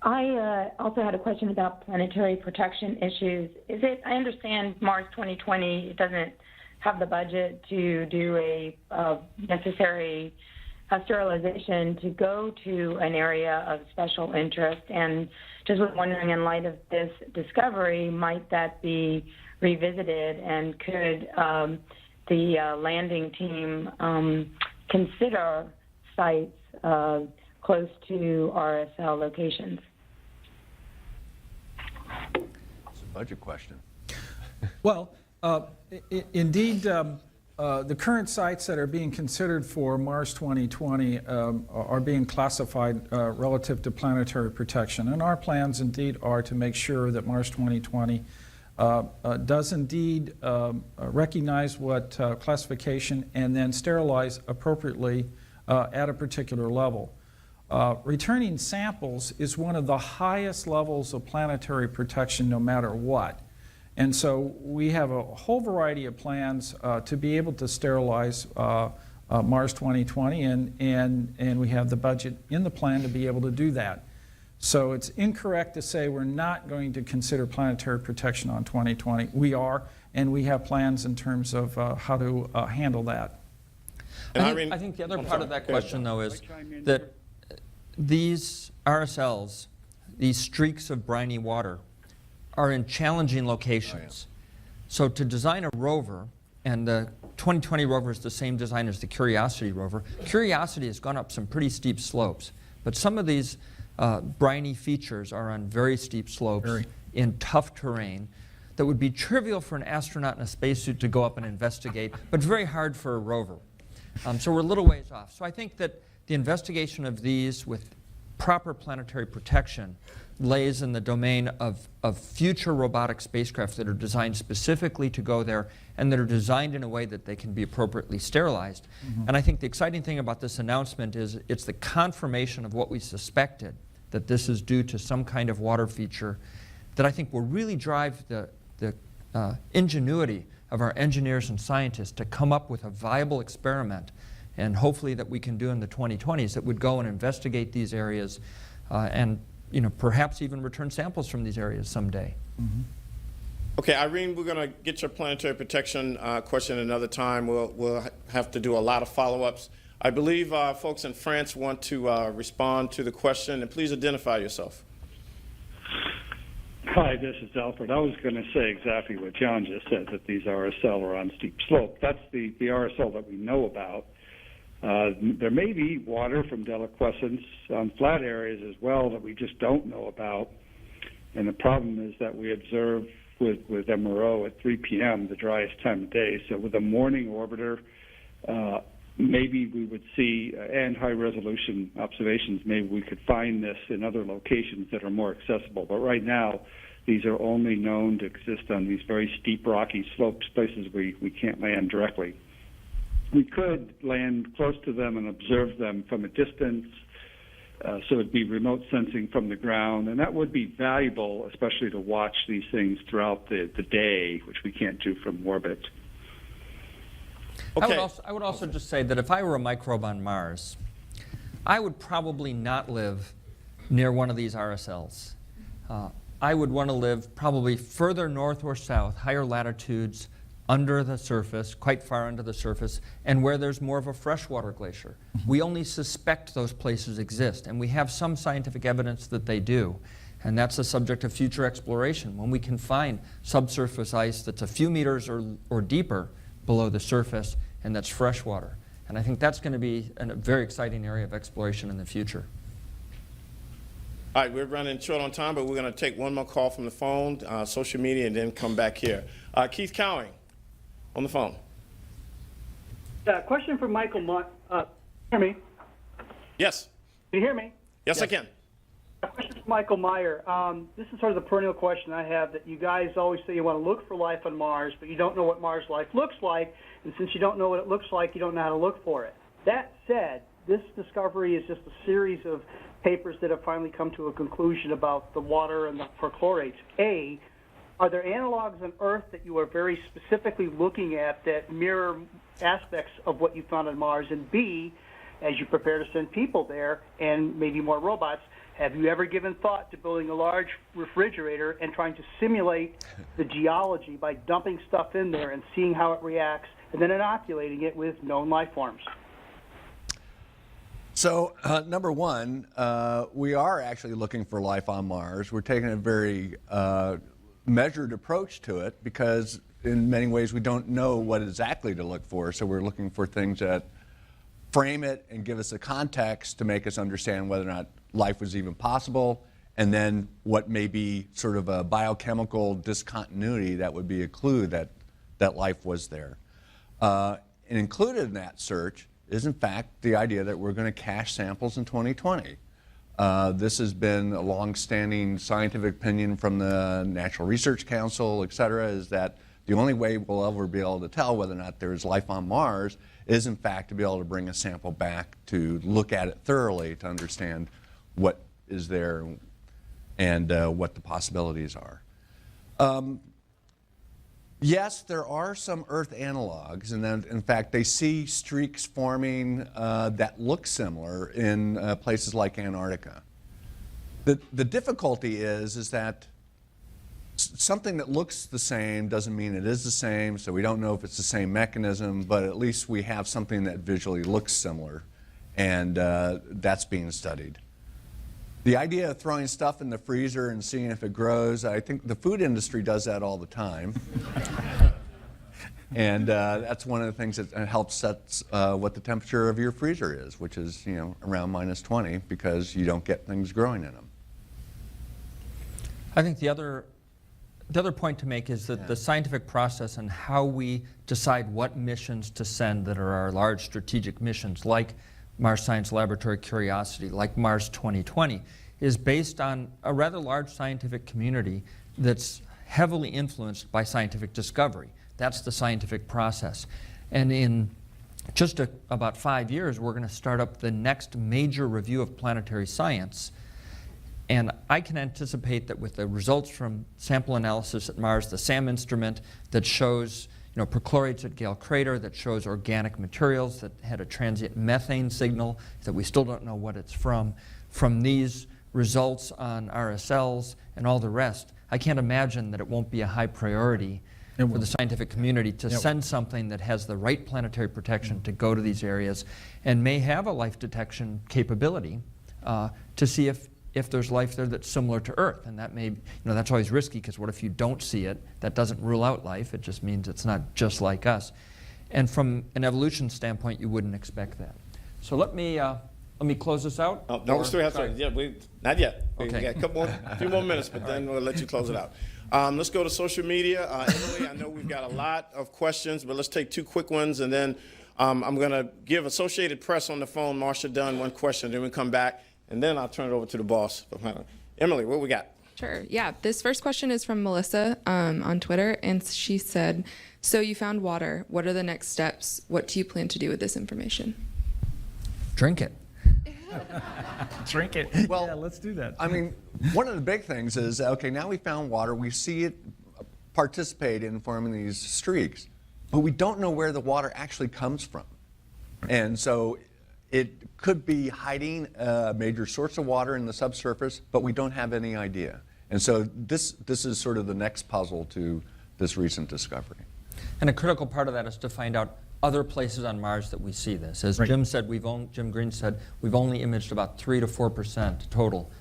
I also had a question about planetary protection issues. I understand Mars 2020 doesn't have the budget to do a necessary sterilization to go to an area of special interest, and just was wondering, in light of this discovery, might that be revisited, and could the landing team consider sites close to RSL locations? It's a budget question. Well, indeed, the current sites that are being considered for Mars 2020 are being classified relative to planetary protection. And our plans indeed are to make sure that Mars 2020 does indeed recognize what classification and then sterilize appropriately at a particular level. Returning samples is one of the highest levels of planetary protection no matter what. And so we have a whole variety of plans to be able to sterilize Mars 2020, and we have the budget in the plan to be able to do that. So it's incorrect to say we're not going to consider planetary protection on 2020. We are, and we have plans in terms of how to handle that. I think the other part of that question, though, is that these RSLs, these streaks of briny water, are in challenging locations. So to design a rover, and the 2020 rover is the same design as the Curiosity rover. Curiosity has gone up some pretty steep slopes, but some of these briny features are on very steep slopes in tough terrain that would be trivial for an astronaut in a spacesuit to go up and investigate, but very hard for a rover. So we're a little ways off. So I think that the investigation of these with proper planetary protection lays in the domain of future robotic spacecraft that are designed specifically to go there and that are designed in a way that they can be appropriately sterilized. And I think the exciting thing about this announcement is it's the confirmation of what we suspected, that this is due to some kind of water feature that I think will really drive the ingenuity of our engineers and scientists to come up with a viable experiment, and hopefully that we can do in the 2020s, that would go and investigate these areas and perhaps even return samples from these areas someday. Okay, Irene, we're going to get your planetary protection question another time. We'll have to do a lot of follow-ups. I believe folks in France want to respond to the question, and please identify yourself. Hi, this is Alfred. I was going to say exactly what John just said, that these RSL are on steep slope. That's the RSL that we know about. There may be water from deliquescence on flat areas as well that we just don't know about. And the problem is that we observe with MRO at 3 p.m., the driest time of day. So with a morning orbiter, maybe we would see, and high-resolution observations, maybe we could find this in other locations that are more accessible. But right now, these are only known to exist on these very steep, rocky slopes, places we can't land directly. We could land close to them and observe them from a distance, so it'd be remote sensing from the ground, and that would be valuable, especially to watch these things throughout the day, which we can't do from orbit. Okay. I would also just say that if I were a microbe on Mars, I would probably not live near one of these RSLs. I would want to live probably further north or south, higher latitudes, under the surface, quite far under the surface, and where there's more of a freshwater glacier. We only suspect those places exist, and we have some scientific evidence that they do. And that's the subject of future exploration, when we can find subsurface ice that's a few meters or deeper below the surface, and that's freshwater. And I think that's going to be a very exciting area of exploration in the future. All right, we're running short on time, but we're going to take one more call from the phone, social media, and then come back here. Keith Cowing on the phone. Question for Michael. Hear me? Yes. Can you hear me? Yes, I can. A question for Michael Meyer. This is sort of the perennial question I have, that you guys always say you want to look for life on Mars, but you don't know what Mars life looks like, and since you don't know what it looks like, you don't know how to look for it. That said, this discovery is just a series of papers that have finally come to a conclusion about the water and the perchlorates. A, are there analogs on Earth that you are very specifically looking at that mirror aspects of what you found on Mars? And B, as you prepare to send people there and maybe more robots, have you ever given thought to building a large refrigerator and trying to simulate the geology by dumping stuff in there and seeing how it reacts and then inoculating it with known life forms? So, number one, we are actually looking for life on Mars. We're taking a very measured approach to it because in many ways we don't know what exactly to look for. So we're looking for things that frame it and give us a context to make us understand whether or not life was even possible, and then what may be sort of a biochemical discontinuity that would be a clue that life was there. And included in that search is, in fact, the idea that we're going to cache samples in 2020. This has been a long-standing scientific opinion from the Natural Research Council, et cetera, is that the only way we'll ever be able to tell whether or not there's life on Mars is, in fact, to be able to bring a sample back to look at it thoroughly to understand what is there and what the possibilities are. Yes, there are some Earth analogs, and then, in fact, they see streaks forming that look similar in places like Antarctica. The difficulty is that something that looks the same doesn't mean it is the same, so we don't know if it's the same mechanism, but at least we have something that visually looks similar, and that's being studied. The idea of throwing stuff in the freezer and seeing if it grows, I think the food industry does that all the time. And that's one of the things that helps set what the temperature of your freezer is, which is, you know, around -20, because you don't get things growing in them. I think the other point to make is that the scientific process and how we decide what missions to send that are our large strategic missions, like Mars Science Laboratory Curiosity, like Mars 2020, is based on a rather large scientific community that's heavily influenced by scientific discovery. That's the scientific process. And in just about 5 years, we're going to start up the next major review of planetary science. And I can anticipate that with the results from sample analysis at Mars, the SAM instrument that shows, you know, perchlorates at Gale Crater, that shows organic materials that had a transient methane signal that we still don't know what it's from these results on RSLs and all the rest, I can't imagine that it won't be a high priority for the scientific community to send something that has the right planetary protection to go to these areas and may have a life detection capability to see if there's life there that's similar to Earth. And that may, you know, that's always risky, because what if you don't see it? That doesn't rule out life. It just means it's not just like us. And from an evolution standpoint, you wouldn't expect that. So let me close this out. Oh, no, we still have to. Yeah, not yet. Okay. We got a few more minutes, but then we'll let you close it out. Let's go to social media. Emily, I know we've got a lot of questions, but let's take 2 quick ones, and then I'm going to give Associated Press on the phone, Marcia Dunn, 1 question, then we come back, and then I'll turn it over to the boss. Emily, what we got? Sure. Yeah. This first question is from Melissa on Twitter, and she said, "So you found water. What are the next steps? What do you plan to do with this information?" Drink it. Drink it. Well, yeah, let's do that. I mean, one of the big things is, okay, now we found water, we see it participate in forming these streaks, but we don't know where the water actually comes from. And so it could be hiding a major source of water in the subsurface, but we don't have any idea. And so this is sort of the next puzzle to this recent discovery. And a critical part of that is to find out other places on Mars that we see this. As Jim said, Jim Green said, we've only imaged about 3 to 4% total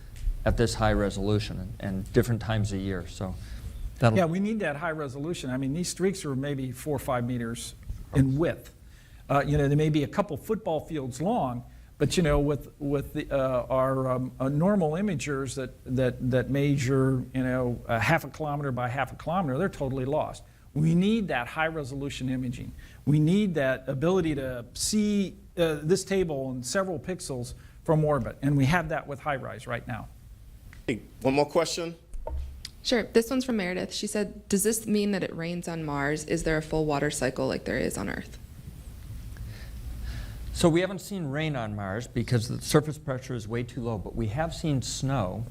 at this high resolution and different times a year. So yeah, we need that high resolution. I mean, these streaks are maybe 4 or 5 meters in width. You know, they may be a couple football fields long, but you know, with our normal imagers that measure, you know, a half a kilometer by half a kilometer, they're totally lost. We need that high resolution imaging. We need that ability to see this table in several pixels from orbit, and we have that with HiRISE right now. Hey, 1 more question. Sure. This one's from Meredith. She said, "Does this mean that it rains on Mars? Is there a full water cycle like there is on Earth?" So we haven't seen rain on Mars because the surface pressure is way too low, but we have seen snow.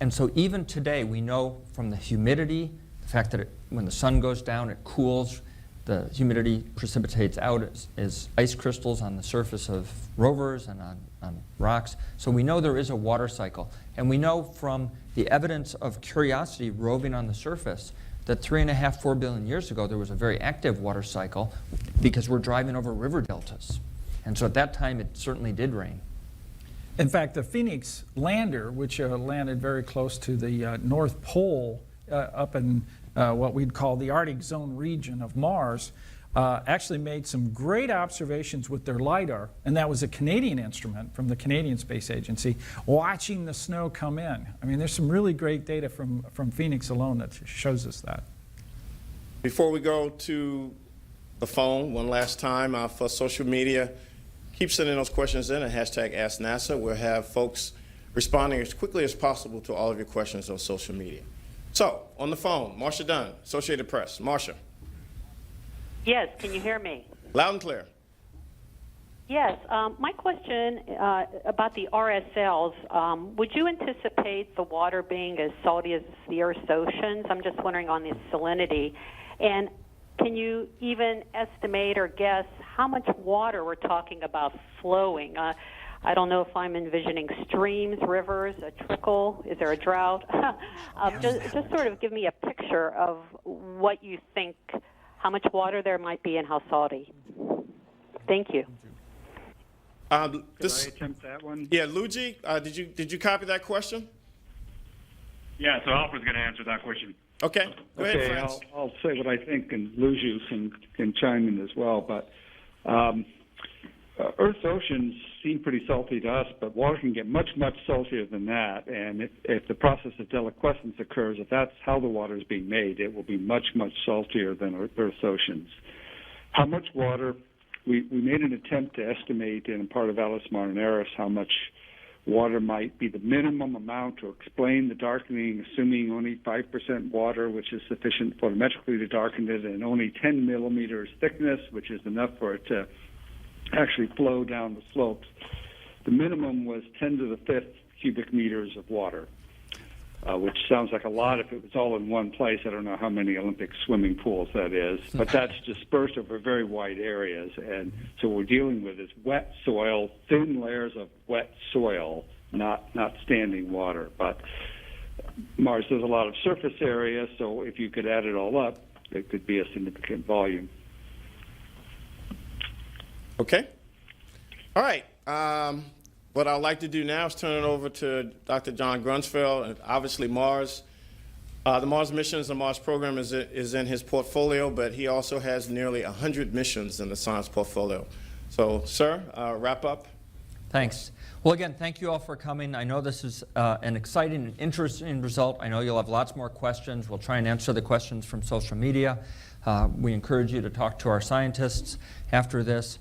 And so even today, we know from the humidity, the fact that when the sun goes down, it cools, the humidity precipitates out as ice crystals on the surface of rovers and on rocks. So we know there is a water cycle. And we know from the evidence of Curiosity roving on the surface that 3.5, 4 billion years ago, there was a very active water cycle because we're driving over river deltas. And so at that time, it certainly did rain. In fact, the Phoenix lander, which landed very close to the North Pole up in what we'd call the Arctic Zone region of Mars, actually made some great observations with their LiDAR, and that was a Canadian instrument from the Canadian Space Agency, watching the snow come in. I mean, there's some really great data from Phoenix alone that shows us that. Before we go to the phone, one last time for social media, keep sending those questions in at #AskNASA. We'll have folks responding as quickly as possible to all of your questions on social media. So, on the phone, Marcia Dunn, Associated Press. Marcia. Yes, can you hear me? Loud and clear. Yes, my question about the RSLs, would you anticipate the water being as salty as the Earth's oceans? I'm just wondering on the salinity. And can you even estimate or guess how much water we're talking about flowing? I don't know if I'm envisioning streams, rivers, a trickle. Is there a drought? Just sort of give me a picture of what you think, how much water there might be and how salty. Thank you. Could I attempt that one? Yeah, Luigi, did you copy that question? Yeah, so Alfred's going to answer that question. Okay, go ahead, Franz. I'll say what I think, and Lucius can chime in as well. But Earth's oceans seem pretty salty to us, but water can get much, much saltier than that. And if the process of deliquescence occurs, if that's how the water is being made, it will be much, much saltier than Earth's oceans. How much water? We made an attempt to estimate in part of Alice Marinaris how much water might be the minimum amount to explain the darkening, assuming only 5% water, which is sufficient photometrically to darken it, and only 10 millimeters thickness, which is enough for it to actually flow down the slopes. The minimum was 10 to the fifth cubic meters of water, which sounds like a lot if it was all in one place. I don't know how many Olympic swimming pools that is, but that's dispersed over very wide areas. And so what we're dealing with is wet soil, thin layers of wet soil, not standing water. But Mars has a lot of surface area, so if you could add it all up, it could be a significant volume. Okay. All right. What I'd like to do now is turn it over to Dr. John Grunsfeld. And obviously, Mars, the Mars missions, the Mars program is in his portfolio, but he also has nearly 100 missions in the science portfolio. So, sir, wrap up. Thanks. Well, again, thank you all for coming. I know this is an exciting and interesting result. I know you'll have lots more questions. We'll try and answer the questions from social media. We encourage you to talk to our scientists after this.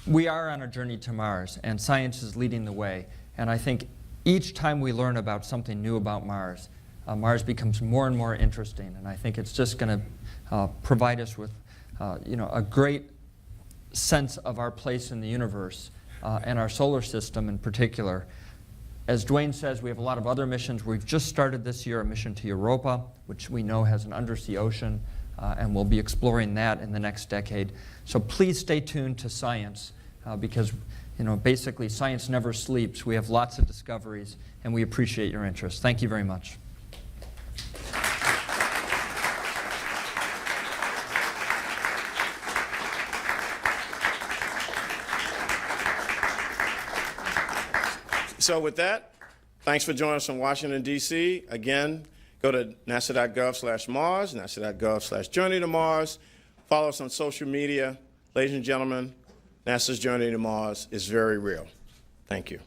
We are on a journey to Mars, and science is leading the way. And I think each time we learn about something new about Mars, Mars becomes more and more interesting. And I think it's just going to provide us with, a great sense of our place in the universe and our solar system in particular. As Dwayne says, we have a lot of other missions. We've just started this year a mission to Europa, which we know has an undersea ocean, and we'll be exploring that in the next decade. So please stay tuned to science because, basically science never sleeps. We have lots of discoveries, and we appreciate your interest. Thank you very much. So with that, thanks for joining us from Washington, D.C. Again, go to nasa.gov/Mars, nasa.gov/Journey to Mars. Follow us on social media. Ladies and gentlemen, NASA's Journey to Mars is very real. Thank you.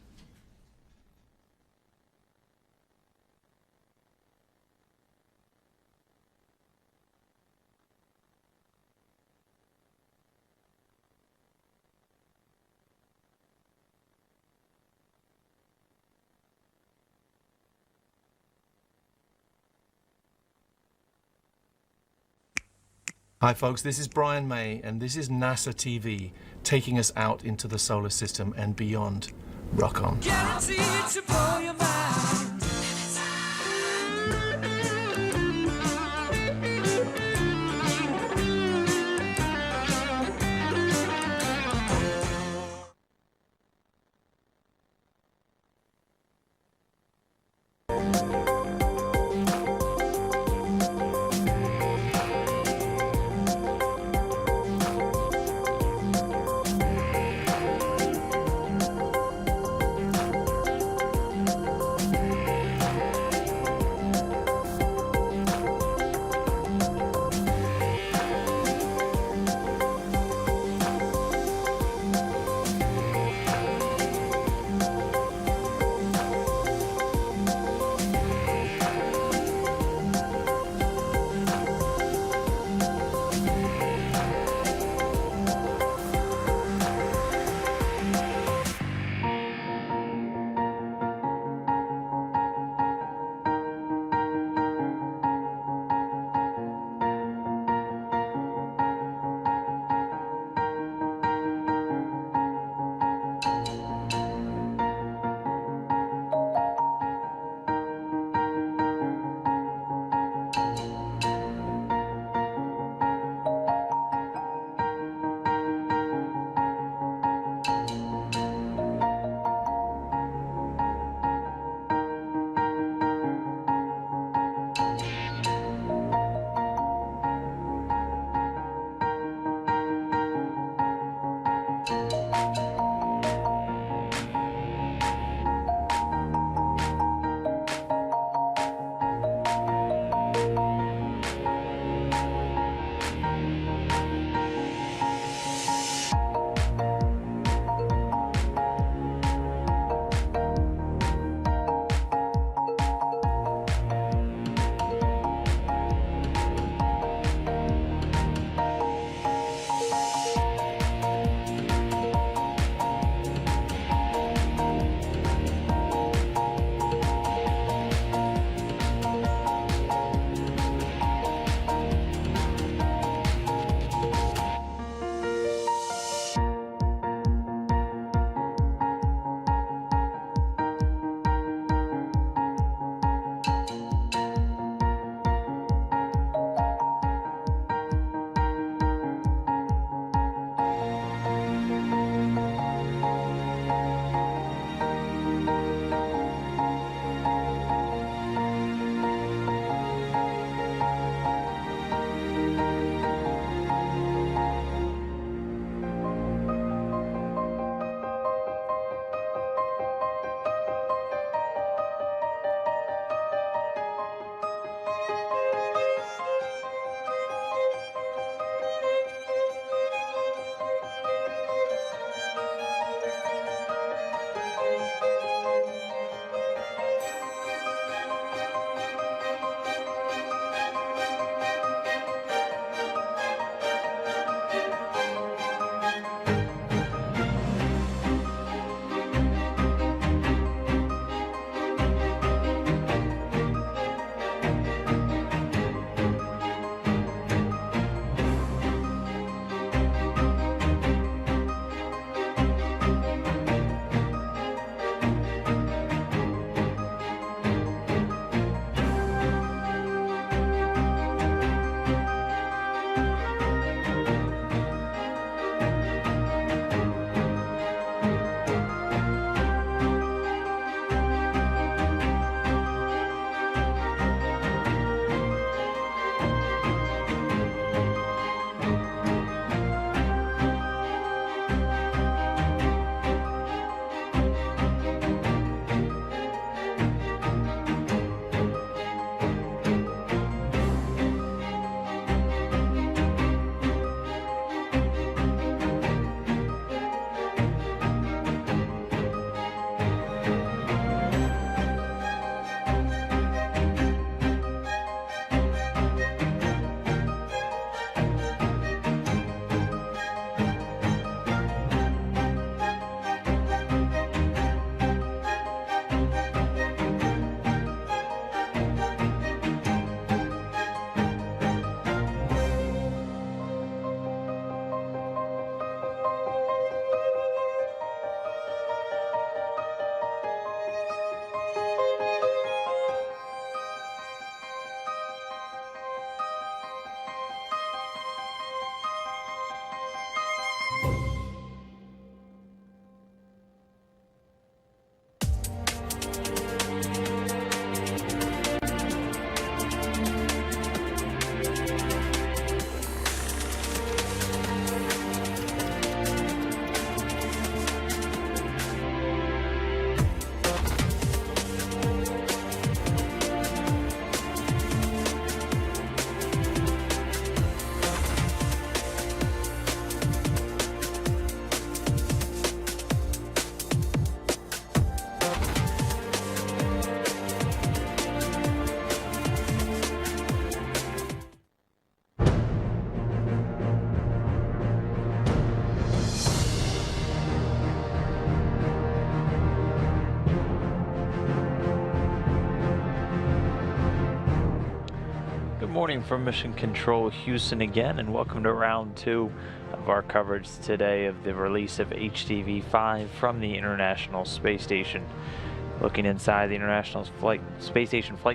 Hi folks, this is Brian May and this is NASA TV, taking us out into the solar system and beyond. Rock on. Guaranteed to blow your mind. Good morning from Mission Control Houston again, and welcome to round 2 of our coverage today of the release of HTV-5 from the International Space Station. Looking inside the International Space Station Flight